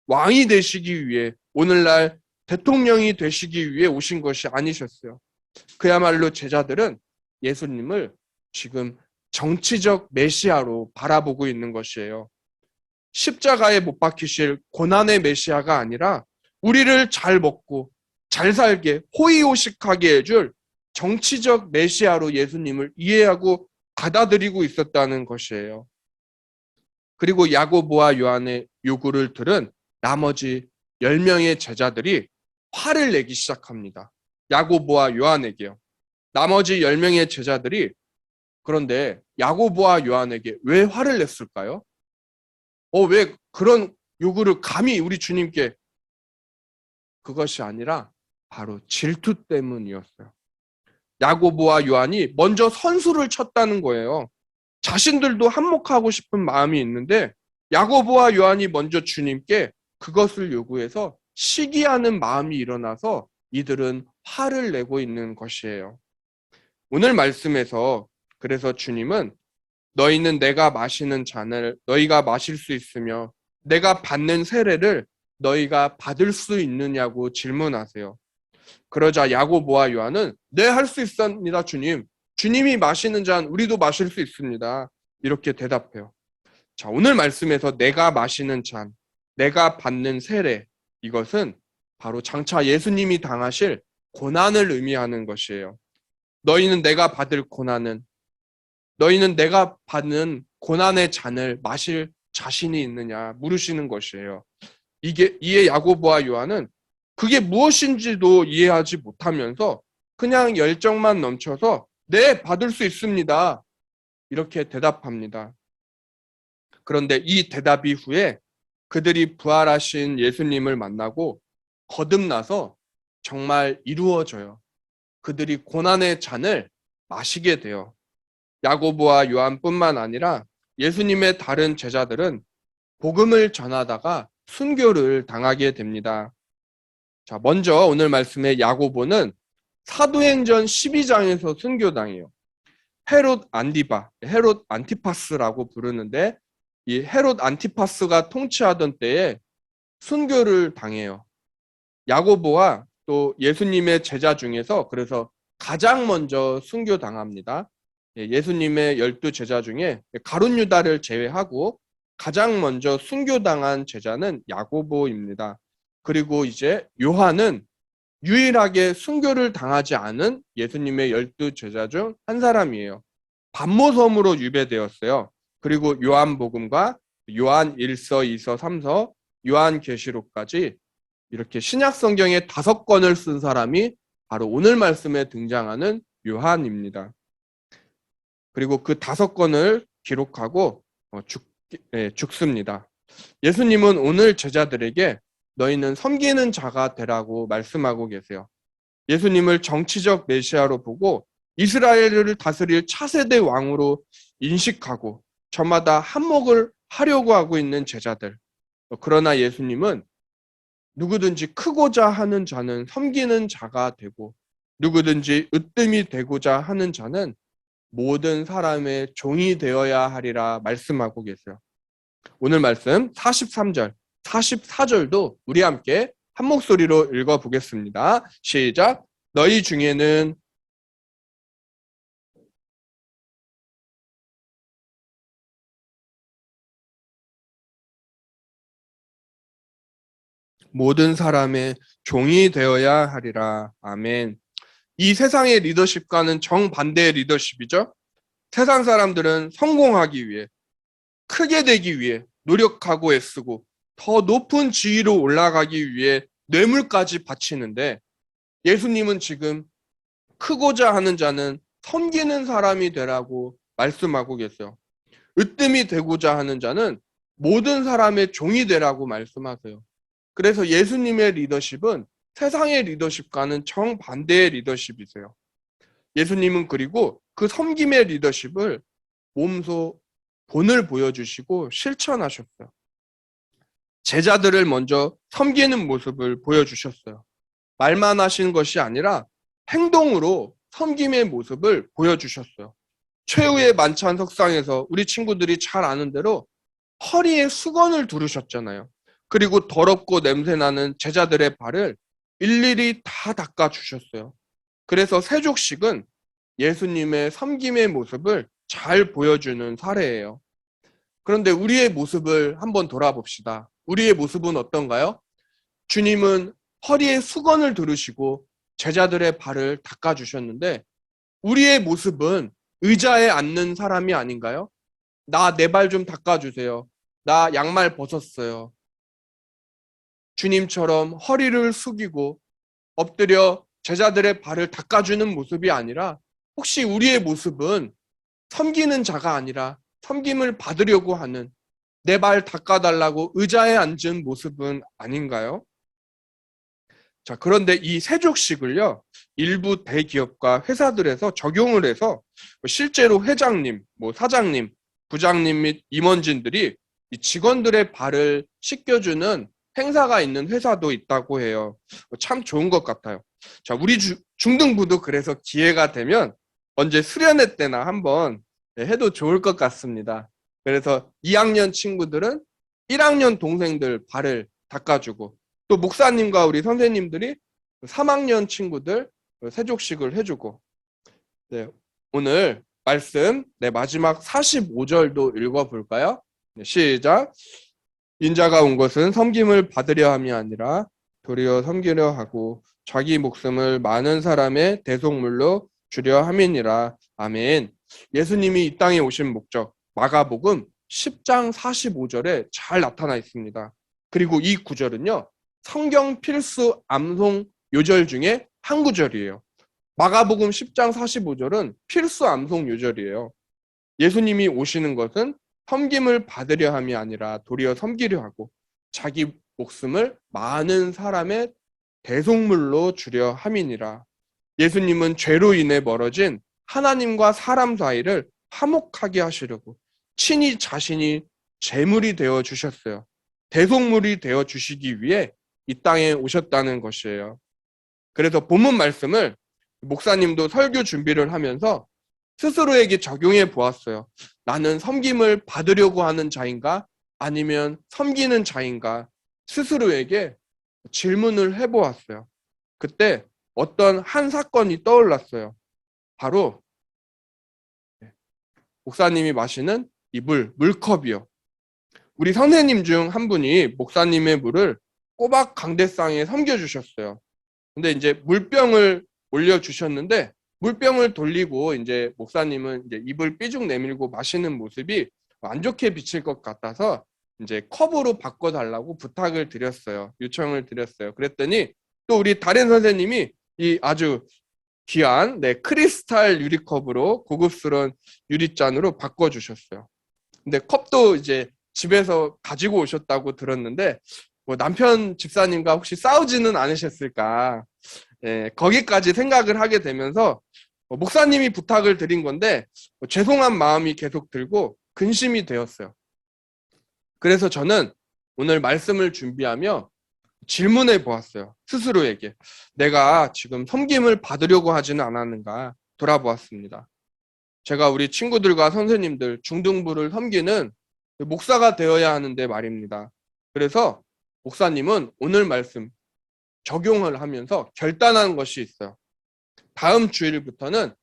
왕이 되시기 위해, 오늘날 대통령이 되시기 위해 오신 것이 아니셨어요. 그야말로 제자들은 예수님을 지금 정치적 메시아로 바라보고 있는 것이에요. 십자가에 못 박히실 고난의 메시아가 아니라 우리를 잘 먹고 잘 살게 호의호식하게 해줄 정치적 메시아로 예수님을 이해하고 받아들이고 있었다는 것이에요. 그리고 야고보와 요한의 요구를 들은 나머지 10명의 제자들이 화를 내기 시작합니다. 야고보와 요한에게요. 나머지 10명의 제자들이, 그런데 야고보와 요한에게 왜 화를 냈을까요? 왜 그런 요구를 감히 우리 주님께? 그것이 아니라 바로 질투 때문이었어요. 야고보와 요한이 먼저 선수를 쳤다는 거예요. 자신들도 한몫하고 싶은 마음이 있는데 야고보와 요한이 먼저 주님께 그것을 요구해서 시기하는 마음이 일어나서 이들은 화를 내고 있는 것이에요. 오늘 말씀에서 그래서 주님은 너희는 내가 마시는 잔을 너희가 마실 수 있으며 내가 받는 세례를 너희가 받을 수 있느냐고 질문하세요. 그러자 야고보와 요한은 네, 할 수 있습니다, 주님. 주님이 마시는 잔 우리도 마실 수 있습니다. 이렇게 대답해요. 자, 오늘 말씀에서 내가 마시는 잔, 내가 받는 세례, 이것은 바로 장차 예수님이 당하실 고난을 의미하는 것이에요. 너희는 내가 받을 고난은, 너희는 내가 받는 고난의 잔을 마실 자신이 있느냐 물으시는 것이에요. 이에 야고보와 요한은 그게 무엇인지도 이해하지 못하면서 그냥 열정만 넘쳐서 네, 받을 수 있습니다. 이렇게 대답합니다. 그런데 이 대답 이후에 그들이 부활하신 예수님을 만나고 거듭나서 정말 이루어져요. 그들이 고난의 잔을 마시게 돼요. 야고보와 요한뿐만 아니라 예수님의 다른 제자들은 복음을 전하다가 순교를 당하게 됩니다. 자, 먼저 오늘 말씀의 야고보는 사도행전 12장에서 순교당해요. 헤롯 안티파스라고 부르는데 이 헤롯 안티파스가 통치하던 때에 순교를 당해요. 야고보와 또 예수님의 제자 중에서 그래서 가장 먼저 순교당합니다. 예수님의 12 제자 중에 가룟 유다를 제외하고 가장 먼저 순교당한 제자는 야고보입니다. 그리고 이제 요한은 유일하게 순교를 당하지 않은 예수님의 12 제자 중 한 사람이에요. 반모섬으로 유배되었어요. 그리고 요한복음과 요한 1서, 2서, 3서, 요한계시록까지 이렇게 신약 성경의 5권을 쓴 사람이 바로 오늘 말씀에 등장하는 요한입니다. 그리고 그 5권을 기록하고 죽습니다. 예수님은 오늘 제자들에게 너희는 섬기는 자가 되라고 말씀하고 계세요. 예수님을 정치적 메시아로 보고 이스라엘을 다스릴 차세대 왕으로 인식하고 저마다 한몫을 하려고 하고 있는 제자들. 그러나 예수님은 누구든지 크고자 하는 자는 섬기는 자가 되고 누구든지 으뜸이 되고자 하는 자는 모든 사람의 종이 되어야 하리라 말씀하고 계세요. 오늘 말씀 43절, 44절도 우리 함께 한 목소리로 읽어보겠습니다. 시작. 너희 중에는 모든 사람의 종이 되어야 하리라. 아멘. 이 세상의 리더십과는 정반대의 리더십이죠. 세상 사람들은 성공하기 위해, 크게 되기 위해 노력하고 애쓰고 더 높은 지위로 올라가기 위해 뇌물까지 바치는데, 예수님은 지금 크고자 하는 자는 섬기는 사람이 되라고 말씀하고 계세요. 으뜸이 되고자 하는 자는 모든 사람의 종이 되라고 말씀하세요. 그래서 예수님의 리더십은 세상의 리더십과는 정반대의 리더십이세요. 예수님은 그리고 그 섬김의 리더십을 몸소 본을 보여주시고 실천하셨어요. 제자들을 먼저 섬기는 모습을 보여주셨어요. 말만 하신 것이 아니라 행동으로 섬김의 모습을 보여주셨어요. 최후의 만찬 석상에서 우리 친구들이 잘 아는 대로 허리에 수건을 두르셨잖아요. 그리고 더럽고 냄새나는 제자들의 발을 일일이 다 닦아주셨어요. 그래서 세족식은 예수님의 섬김의 모습을 잘 보여주는 사례예요. 그런데 우리의 모습을 한번 돌아봅시다. 우리의 모습은 어떤가요? 주님은 허리에 수건을 두르시고 제자들의 발을 닦아주셨는데, 우리의 모습은 의자에 앉는 사람이 아닌가요? 나 내 발 좀 닦아주세요. 나 양말 벗었어요. 주님처럼 허리를 숙이고 엎드려 제자들의 발을 닦아주는 모습이 아니라, 혹시 우리의 모습은 섬기는 자가 아니라 섬김을 받으려고 하는, 내 발 닦아달라고 의자에 앉은 모습은 아닌가요? 자, 그런데 이 세족식을요, 일부 대기업과 회사들에서 적용을 해서 실제로 회장님, 사장님, 부장님 및 임원진들이 이 직원들의 발을 씻겨주는 행사가 있는 회사도 있다고 해요. 참 좋은 것 같아요. 자, 우리 중등부도 그래서 기회가 되면 언제 수련회 때나 한번 해도 좋을 것 같습니다. 그래서 2학년 친구들은 1학년 동생들 발을 닦아주고, 또 목사님과 우리 선생님들이 3학년 친구들 세족식을 해주고, 네, 오늘 말씀 마지막 45절도 읽어볼까요? 네, 시작. 인자가 온 것은 섬김을 받으려 함이 아니라 도리어 섬기려 하고 자기 목숨을 많은 사람의 대속물로 주려 함이니라. 아멘. 예수님이 이 땅에 오신 목적, 마가복음 10장 45절에 잘 나타나 있습니다. 그리고 이 구절은요, 성경 필수 암송 요절 중에 한 구절이에요. 마가복음 10장 45절은 필수 암송 요절이에요. 예수님이 오시는 것은 섬김을 받으려 함이 아니라 도리어 섬기려 하고 자기 목숨을 많은 사람의 대속물로 주려 함이니라. 예수님은 죄로 인해 멀어진 하나님과 사람 사이를 화목하게 하시려고 친히 자신이 제물이 되어 주셨어요. 대속물이 되어 주시기 위해 이 땅에 오셨다는 것이에요. 그래서 본문 말씀을 목사님도 설교 준비를 하면서 스스로에게 적용해 보았어요. 나는 섬김을 받으려고 하는 자인가? 아니면 섬기는 자인가? 스스로에게 질문을 해보았어요. 그때 어떤 한 사건이 떠올랐어요. 바로 목사님이 마시는 이 물컵이요. 우리 선생님 중 한 분이 목사님의 물을 꼬박 강대상에 섬겨주셨어요. 근데 이제 물병을 올려주셨는데, 물병을 돌리고 이제 목사님은 이제 입을 삐죽 내밀고 마시는 모습이 안 좋게 비칠 것 같아서 이제 컵으로 바꿔달라고 부탁을 드렸어요. 요청을 드렸어요. 그랬더니 또 우리 다른 선생님이 이 아주 귀한 크리스탈 유리컵으로 고급스러운 유리잔으로 바꿔주셨어요. 근데 컵도 이제 집에서 가지고 오셨다고 들었는데, 남편 집사님과 혹시 싸우지는 않으셨을까? 거기까지 생각을 하게 되면서 목사님이 부탁을 드린 건데 죄송한 마음이 계속 들고 근심이 되었어요. 그래서 저는 오늘 말씀을 준비하며 질문해 보았어요. 스스로에게. 내가 지금 섬김을 받으려고 하지는 않았는가 돌아보았습니다. 제가 우리 친구들과 선생님들, 중등부를 섬기는 목사가 되어야 하는데 말입니다. 그래서 목사님은 오늘 말씀 적용을 하면서 결단한 것이 있어요. 다음 주일부터는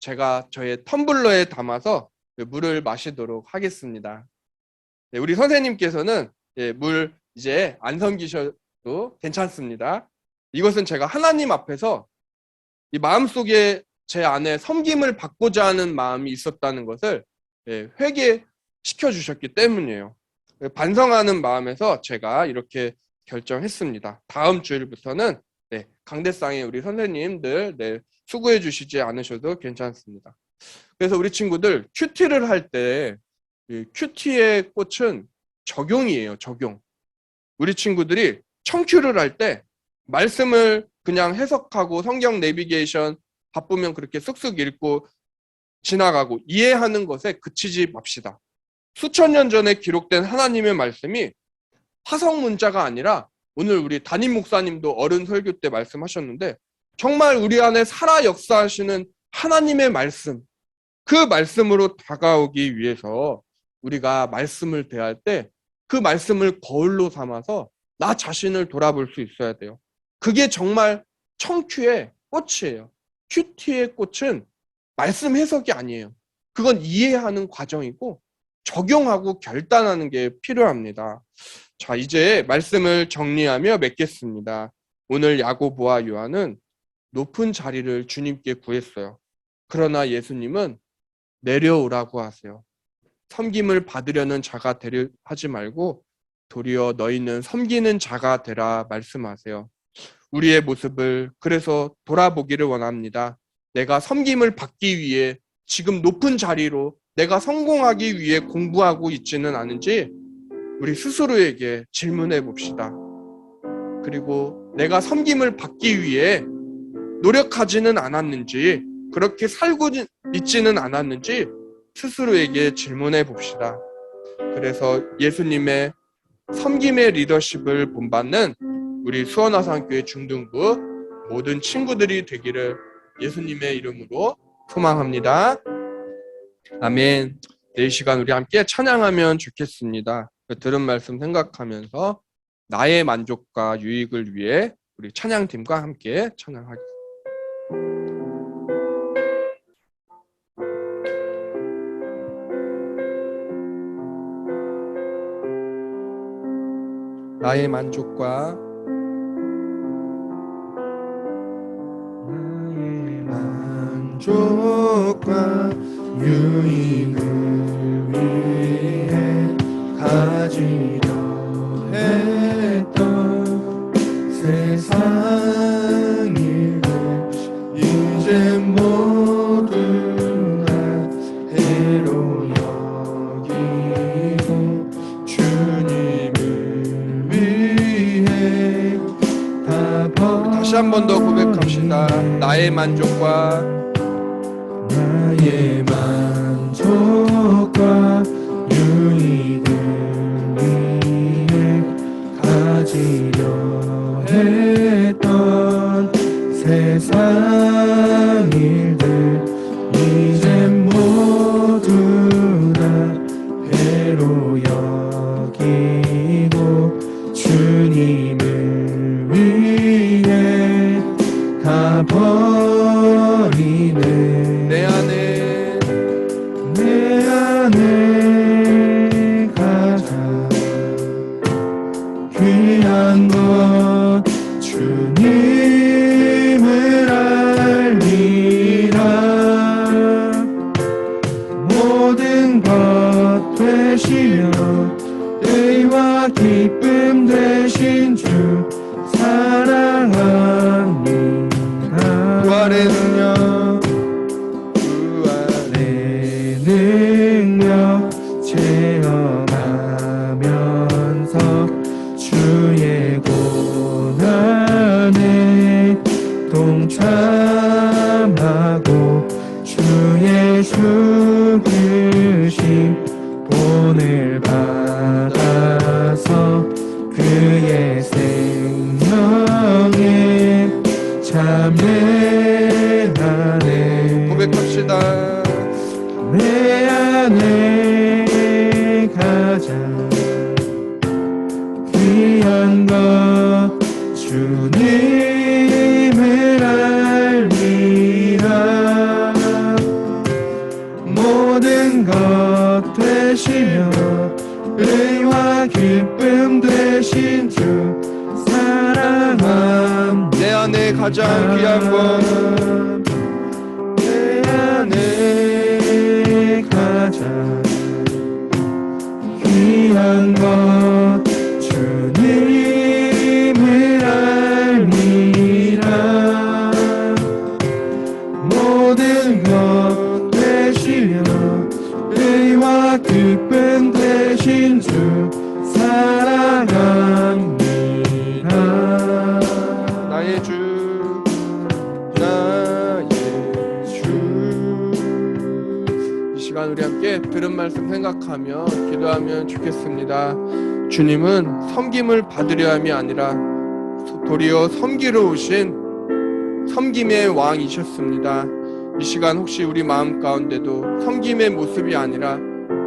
제가 저의 텀블러에 담아서 물을 마시도록 하겠습니다. 네, 우리 선생님께서는 물 이제 안 섬기셔도 괜찮습니다. 이것은 제가 하나님 앞에서 이 마음속에 제 안에 섬김을 받고자 하는 마음이 있었다는 것을 회개시켜 주셨기 때문이에요. 반성하는 마음에서 제가 이렇게 결정했습니다. 다음 주일부터는 강대상에 우리 선생님들 수고해 주시지 않으셔도 괜찮습니다. 그래서 우리 친구들 큐티를 할 때 큐티의 꽃은 적용이에요. 적용. 우리 친구들이 청큐를 할 때 말씀을 그냥 해석하고 성경 내비게이션 바쁘면 그렇게 쑥쑥 읽고 지나가고 이해하는 것에 그치지 맙시다. 수천 년 전에 기록된 하나님의 말씀이 화성 문자가 아니라 오늘 우리 담임 목사님도 어른 설교 때 말씀하셨는데 정말 우리 안에 살아 역사하시는 하나님의 말씀, 그 말씀으로 다가오기 위해서 우리가 말씀을 대할 때 그 말씀을 거울로 삼아서 나 자신을 돌아볼 수 있어야 돼요. 그게 정말 청큐의 꽃이에요. 큐티의 꽃은 말씀 해석이 아니에요. 그건 이해하는 과정이고 적용하고 결단하는 게 필요합니다. 자, 이제 말씀을 정리하며 맺겠습니다. 오늘 야고보와 요한은 높은 자리를 주님께 구했어요. 그러나 예수님은 내려오라고 하세요. 섬김을 받으려는 자가 되려 하지 말고 도리어 너희는 섬기는 자가 되라 말씀하세요. 우리의 모습을 그래서 돌아보기를 원합니다. 내가 섬김을 받기 위해 지금 높은 자리로 내가 성공하기 위해 공부하고 있지는 않은지 우리 스스로에게 질문해 봅시다. 그리고 내가 섬김을 받기 위해 노력하지는 않았는지, 그렇게 살고 있지는 않았는지 스스로에게 질문해 봅시다. 그래서 예수님의 섬김의 리더십을 본받는 우리 수원화상교회 중등부 모든 친구들이 되기를 예수님의 이름으로 소망합니다. 아멘. 내일 시간 우리 함께 찬양하면 좋겠습니다. 들은 말씀 생각하면서 나의 만족과 유익을 위해 우리 찬양팀과 함께 찬양하겠습니다. 나의 만족과 유익을 위해 가지려 했던 세상 일들 이제 모두 다 해로 여기고 주님을 위해 다 다시 한 번 더 고백합시다. 나의 만족과 유익을 위해 가지려 했던 세상 일들 이제 모두 다 해로 여기고 주님을 위해 가버리네. 내 안에 가장 귀한 것 주님을 알리라. 모든 것 되시며 의와 기쁨 되신 주 사랑합니다. 부활의 능력 체험하면서 주의 고난에 동참하고 주의 죽으심 본을 받아서 그의 생명에 참여하네. 고백합시다. 내 안에 가장 귀한 것 주님 기쁨 되신 주 사랑함. 내 안에 가장 귀한 것, 내 안에 가장 귀한 것 주님을 알미라. 모든 것 되시며 의와 기쁨 되신 주 사랑합니다. 나의 주, 나의 주. 이 시간 우리 함께 들은 말씀 생각하며 기도하면 좋겠습니다. 주님은 섬김을 받으려 함이 아니라 도리어 섬기러 오신 섬김의 왕이셨습니다. 이 시간 혹시 우리 마음 가운데도 섬김의 모습이 아니라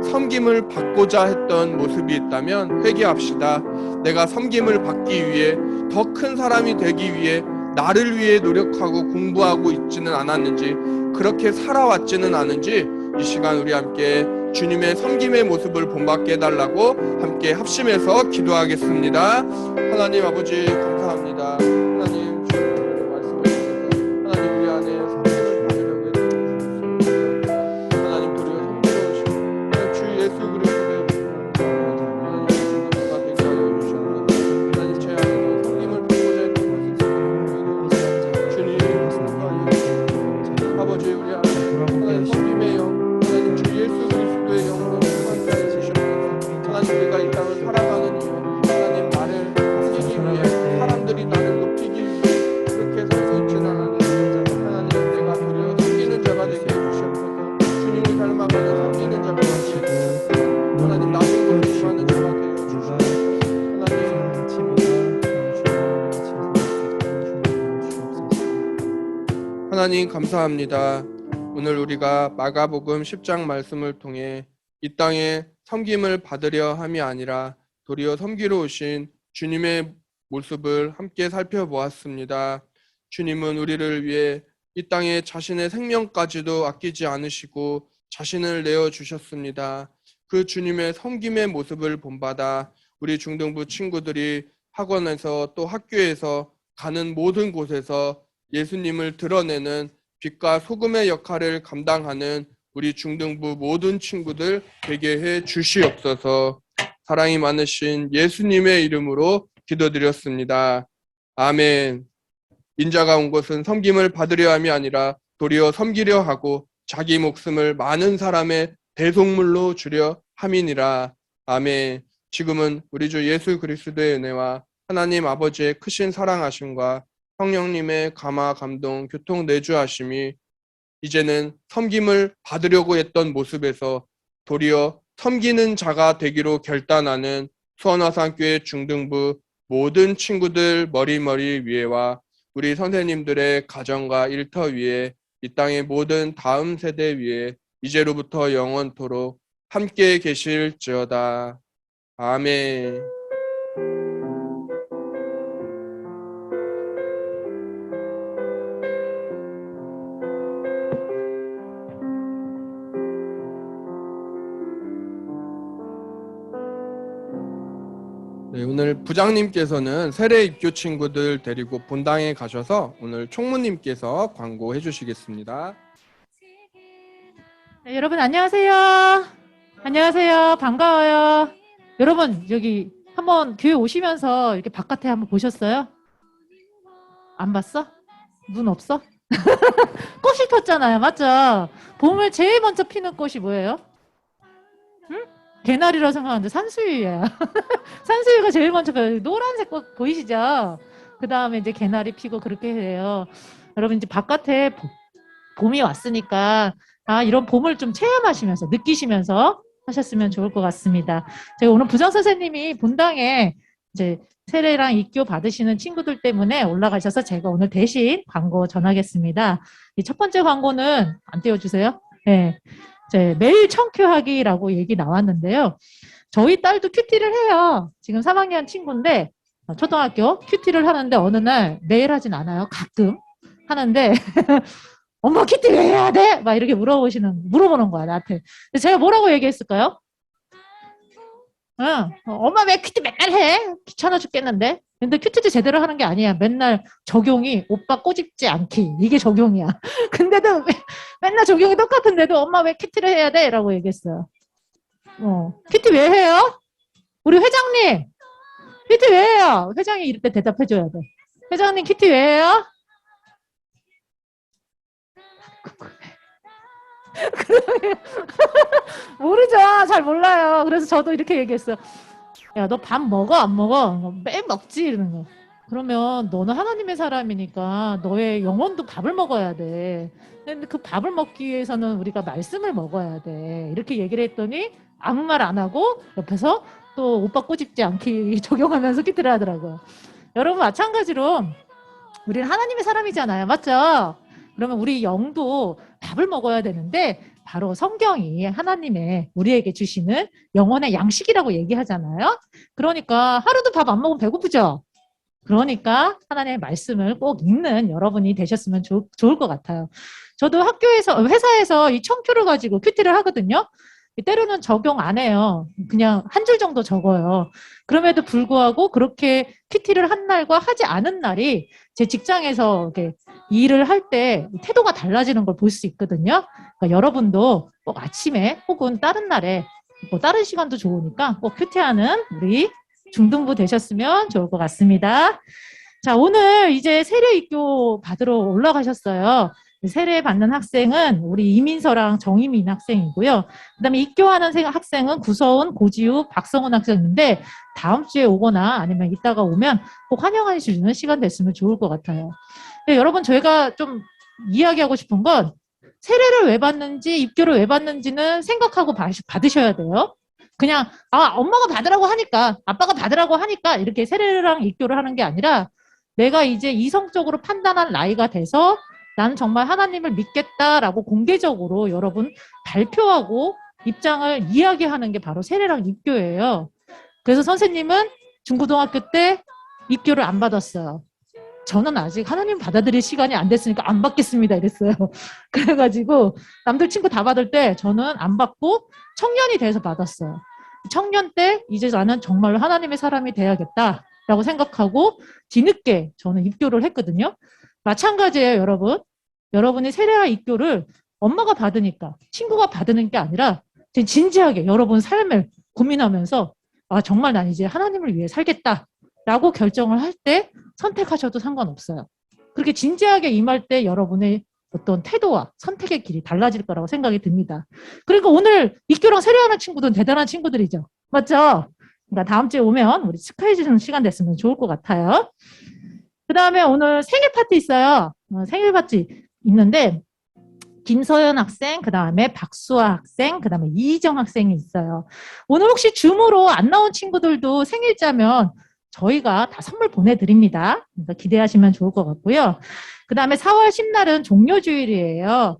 섬김을 받고자 했던 모습이 있다면 회개합시다. 내가 섬김을 받기 위해 더 큰 사람이 되기 위해 나를 위해 노력하고 공부하고 있지는 않았는지, 그렇게 살아왔지는 않은지 이 시간 우리 함께 주님의 섬김의 모습을 본받게 해달라고 함께 합심해서 기도하겠습니다. 하나님 아버지 감사합니다. 하나님 주님의 말씀을 통해서 하나님 우리 안에 섬김을 받으려고 해주셨습니다. 하나님 도리어 섬기러오신 주 예수 그리스도의 하나님 주님과 되게 하여 주셨는데 하나님 제 안에도 섬김을 받고자 했던 것을 주님 아버지 우리 안에 하나님 섬김의 영, 하나님 주 예수 그리스도의 영으로 함께 해주셨면서 하나님 우리가 이 땅을 살아가는 이유, 하나님 나를 섬기기 위해 사람들이 나를 높이기 위해 그렇게 살고 있지는 않았는데 하나님 내가 도리어 섬기는 자가 되게 해주셨고 주님을 닮아가는 섬기는 자가 되게 해주셨고 하나님 낮은 곳에 임하는 자가 되게 해주셨고 하나님 감사합니다. 오늘 우리가 마가복음 10장 말씀을 통해 이 땅에 섬김을 받으려 함이 아니라 도리어 섬기러 오신 주님의 모습을 함께 살펴보았습니다. 주님은 우리를 위해 이 땅에 자신의 생명까지도 아끼지 않으시고 자신을 내어주셨습니다. 그 주님의 섬김의 모습을 본받아 우리 중등부 친구들이 학원에서 또 학교에서 가는 모든 곳에서 예수님을 드러내는 빛과 소금의 역할을 감당하는 우리 중등부 모든 친구들 되게 해 주시옵소서. 사랑이 많으신 예수님의 이름으로 기도드렸습니다. 아멘. 인자가 온 것은 섬김을 받으려 함이 아니라 도리어 섬기려 하고 자기 목숨을 많은 사람의 대속물로 주려 함이니라. 아멘. 지금은 우리 주 예수 그리스도의 은혜와 하나님 아버지의 크신 사랑하심과 성령님의 감화 감동 교통 내주하심이 이제는 섬김을 받으려고 했던 모습에서 도리어 섬기는 자가 되기로 결단하는 수원화산교회 중등부 모든 친구들 머리머리 위에와 우리 선생님들의 가정과 일터 위에 이 땅의 모든 다음 세대 위에 이제로부터 영원토록 함께 계실지어다. 아멘. 네, 오늘 부장님께서는 세례 입교 친구들 데리고 본당에 가셔서 오늘 총무님께서 광고해 주시겠습니다. 네, 여러분 안녕하세요. 안녕하세요. 반가워요. 여러분 여기 한번 교회 오시면서 이렇게 바깥에 한번 보셨어요? 안 봤어? 눈 없어? 꽃이 폈잖아요. 맞죠? 봄을 제일 먼저 피는 꽃이 뭐예요? 응? 개나리라고 생각하는데 산수유예요. 산수유가 제일 먼저 펴요. 노란색 꽃 보이시죠? 그 다음에 이제 개나리 피고 그렇게 해요. 여러분 이제 바깥에 봄이 왔으니까 이런 봄을 좀 체험하시면서 느끼시면서 하셨으면 좋을 것 같습니다. 제가 오늘 부장 선생님이 본당에 이제 세례랑 입교 받으시는 친구들 때문에 올라가셔서 제가 오늘 대신 광고 전하겠습니다. 이 첫 번째 광고는 안 띄워주세요. 네, 매일 청큐하기라고 얘기 나왔는데요. 저희 딸도 큐티를 해요. 지금 3학년 친구인데 초등학교 큐티를 하는데 어느 날 매일 하진 않아요. 가끔 하는데 엄마 큐티 왜 해야 돼? 막 이렇게 물어보는 거야 나한테. 제가 뭐라고 얘기했을까요? 응. 엄마 왜 큐티 맨날 해? 귀찮아 죽겠는데. 근데 큐티도 제대로 하는 게 아니야. 맨날 적용이 오빠 꼬집지 않기. 이게 적용이야. 근데도 맨날 적용이 똑같은데도 엄마 왜 큐티를 해야 돼? 라고 얘기했어요. 큐티 왜 해요? 우리 회장님, 큐티 왜 해요? 회장이 이럴 때 대답해줘야 돼. 회장님, 큐티 왜 해요? 모르죠. 잘 몰라요. 그래서 저도 이렇게 얘기했어요. 야, 너 밥 먹어? 안 먹어? 매일 먹지? 이러는 거. 그러면 너는 하나님의 사람이니까 너의 영혼도 밥을 먹어야 돼. 근데 그 밥을 먹기 위해서는 우리가 말씀을 먹어야 돼. 이렇게 얘기를 했더니 아무 말 안 하고 옆에서 또 오빠 꼬집지 않기 적용하면서 큐티를 하더라고요. 여러분 마찬가지로 우리는 하나님의 사람이잖아요. 맞죠? 그러면 우리 영도 밥을 먹어야 되는데 바로 성경이 하나님의 우리에게 주시는 영혼의 양식이라고 얘기하잖아요. 그러니까 하루도 밥 안 먹으면 배고프죠? 그러니까 하나님의 말씀을 꼭 읽는 여러분이 되셨으면 좋을 것 같아요. 저도 학교에서, 회사에서 이 청표를 가지고 큐티를 하거든요. 때로는 적용 안 해요. 그냥 한 줄 정도 적어요. 그럼에도 불구하고 그렇게 큐티를 한 날과 하지 않은 날이 제 직장에서 이렇게 일을 할 때 태도가 달라지는 걸 볼 수 있거든요. 그러니까 여러분도 꼭 아침에 혹은 다른 날에 뭐 다른 시간도 좋으니까 꼭 큐티하는 우리 중등부 되셨으면 좋을 것 같습니다. 자, 오늘 이제 세례 입교 받으러 올라가셨어요. 세례 받는 학생은 우리 이민서랑 정희민 학생이고요. 그다음에 입교하는 학생은 구서훈, 고지우, 박성훈 학생인데 다음 주에 오거나 아니면 이따가 오면 꼭 환영하시는 시간 됐으면 좋을 것 같아요. 여러분 저희가 좀 이야기하고 싶은 건 세례를 왜 받는지 입교를 왜 받는지는 생각하고 받으셔야 돼요. 그냥 엄마가 받으라고 하니까 아빠가 받으라고 하니까 이렇게 세례랑 입교를 하는 게 아니라 내가 이제 이성적으로 판단할 나이가 돼서 나는 정말 하나님을 믿겠다라고 공개적으로 여러분 발표하고 입장을 이야기하는 게 바로 세례랑 입교예요. 그래서 선생님은 중고등학교 때 입교를 안 받았어요. 저는 아직 하나님 받아들일 시간이 안 됐으니까 안 받겠습니다 이랬어요. 그래가지고 남들 친구 다 받을 때 저는 안 받고 청년이 돼서 받았어요. 청년 때 이제 나는 정말로 하나님의 사람이 돼야겠다라고 생각하고 뒤늦게 저는 입교를 했거든요. 마찬가지예요, 여러분. 여러분이 세례와 입교를 엄마가 받으니까 친구가 받는 게 아니라 진지하게 여러분 삶을 고민하면서 정말 난 이제 하나님을 위해 살겠다라고 결정을 할 때 선택하셔도 상관없어요. 그렇게 진지하게 임할 때 여러분의 어떤 태도와 선택의 길이 달라질 거라고 생각이 듭니다. 그러니까 오늘 입교랑 세례하는 친구들은 대단한 친구들이죠. 맞죠? 그러니까 다음 주에 오면 우리 축하해 주시는 시간 됐으면 좋을 것 같아요. 그 다음에 오늘 생일 파티 있어요. 생일 파티 있는데 김서연 학생, 그 다음에 박수아 학생, 그 다음에 이희정 학생이 있어요. 오늘 혹시 줌으로 안 나온 친구들도 생일자면 저희가 다 선물 보내드립니다. 그러니까 기대하시면 좋을 것 같고요. 그 다음에 4월 10날은 종료주일이에요.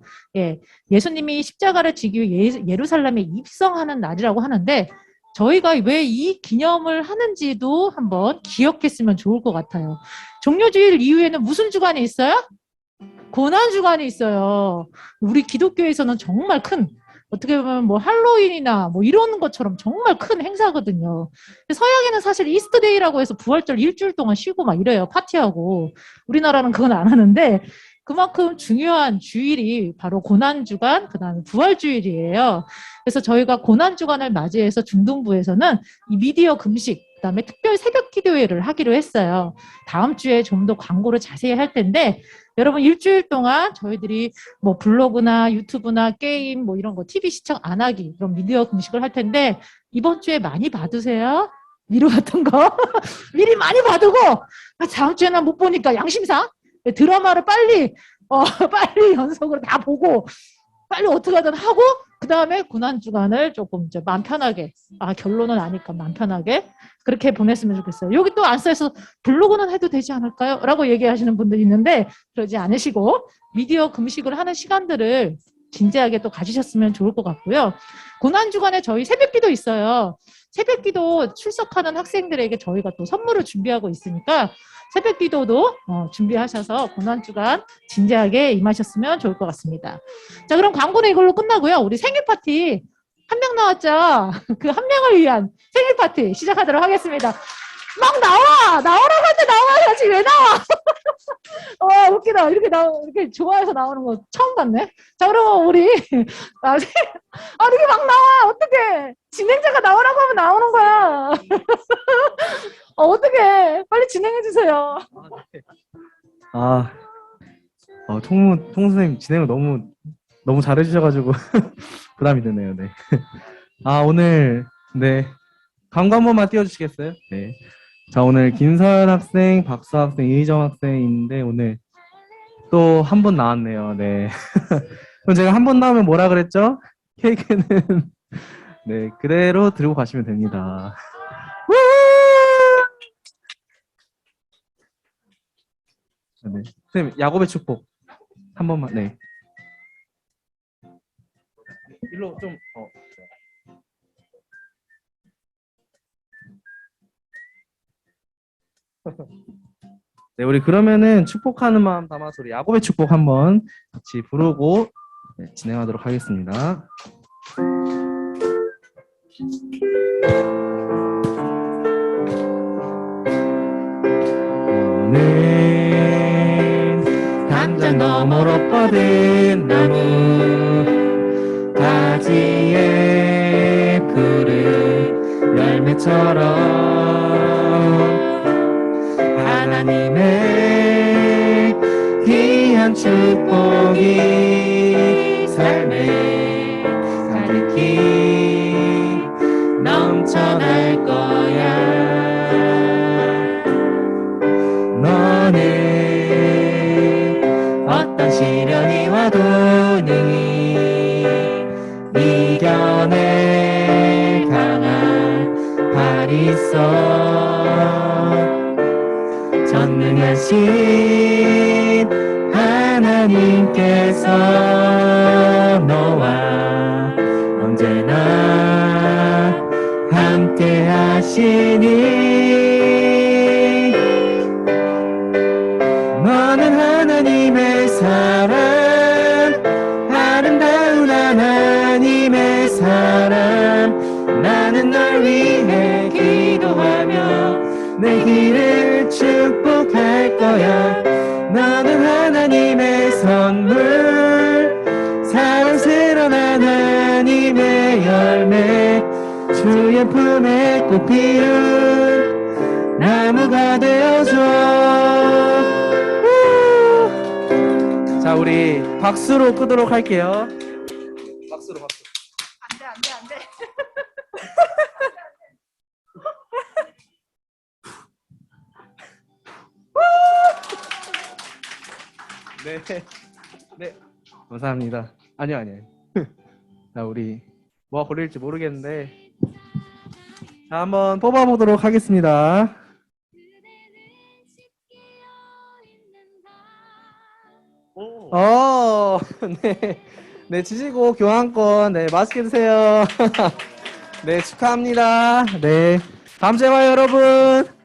예수님이 십자가를 지기 위해 예루살렘에 입성하는 날이라고 하는데 저희가 왜 이 기념을 하는지도 한번 기억했으면 좋을 것 같아요. 종료주일 이후에는 무슨 주간이 있어요? 고난주간이 있어요. 우리 기독교에서는 정말 큰, 어떻게 보면 뭐 할로윈이나 뭐 이런 것처럼 정말 큰 행사거든요. 서양에는 사실 이스터데이라고 해서 부활절 일주일 동안 쉬고 막 이래요. 파티하고. 우리나라는 그건 안 하는데 그만큼 중요한 주일이 바로 고난주간, 그 다음에 부활주일이에요. 그래서 저희가 고난주간을 맞이해서 중등부에서는 이 미디어 금식, 그 다음에 특별 새벽 기도회를 하기로 했어요. 다음 주에 좀 더 광고를 자세히 할 텐데 여러분 일주일 동안 저희들이 뭐 블로그나 유튜브나 게임 뭐 이런 거 TV 시청 안 하기 그런 미디어 금식을 할 텐데 이번 주에 많이 받으세요. 위로 같은 거 미리 많이 받고 다음 주에는 못 보니까 양심상 드라마를 빨리 빨리 연속으로 다 보고 빨리 어떻게든 하고 그 다음에 고난주간을 조금 이제 마음 편하게 결론은 아니까 마음 편하게 그렇게 보냈으면 좋겠어요. 여기 또 안 써서 블로그는 해도 되지 않을까요? 라고 얘기하시는 분들이 있는데 그러지 않으시고 미디어 금식을 하는 시간들을 진지하게 또 가지셨으면 좋을 것 같고요. 고난주간에 저희 새벽기도 있어요. 새벽기도 출석하는 학생들에게 저희가 또 선물을 준비하고 있으니까 새벽기도도 준비하셔서 고난주간 진지하게 임하셨으면 좋을 것 같습니다. 자, 그럼 광고는 이걸로 끝나고요. 우리 생일 파티 한 명 나왔죠? 그 한 명을 위한 생일 파티 시작하도록 하겠습니다. 막 나오라고 하는데 나와야지 왜 나와? 웃기다. 이렇게 좋아해서 나오는 거 처음 봤네. 자, 그럼 우리 나중에 이렇게 막 나와. 어떡해. 진행자가 나오라고 하면 나오는 거야. 어떡해. 빨리 진행해 주세요. 총무 선생님 진행을 너무 잘해주셔가지고 부담이 되네요. 네. 오늘 네 광고 한 번만 띄워주시겠어요? 네. 자, 오늘 김서연 학생, 박수 학생, 이희정 학생인데 오늘 또 한 분 나왔네요. 네. 그럼 제가 한 번 나오면 뭐라 그랬죠? 케이크는 네 그대로 들고 가시면 됩니다. 네. 선생님 야곱의 축복 한 번만. 네. 일로 좀 네, 우리 그러면은 축복하는 마음 담아서 우리 야곱의 축복 한번 같이 부르고 네, 진행하도록 하겠습니다. 오늘 담장 너머로 뻗은 나무 가지에 푸른 열매처럼 하나님의 귀한 축복이 삶에 가득히 넘쳐날 거야. 너는 어떤 시련이 와도 능히 이겨낼 강한 발이 있어. 전능하신 하나님께서 너와 언제나 함께 하시니 너는 하나님의 사람, 아름다운 하나님의 사람. 나는 널 위해 기도하며 내 길을 축복할 거야. 너는 하나님의 선물, 사랑스러운 하나님의 열매, 주의 품에 꼭 피운 나무가 되어줘. 자, 우리 박수로 끄도록 할게요. 박수로. 안 돼. 네. 감사합니다. 아니요. 자, 우리 뭐가 걸릴지 모르겠는데 자, 한번 뽑아보도록 하겠습니다. 네. 네, 주시고 교환권. 네, 맛있게 드세요. 네, 축하합니다. 네. 다음 주에 봐요, 여러분.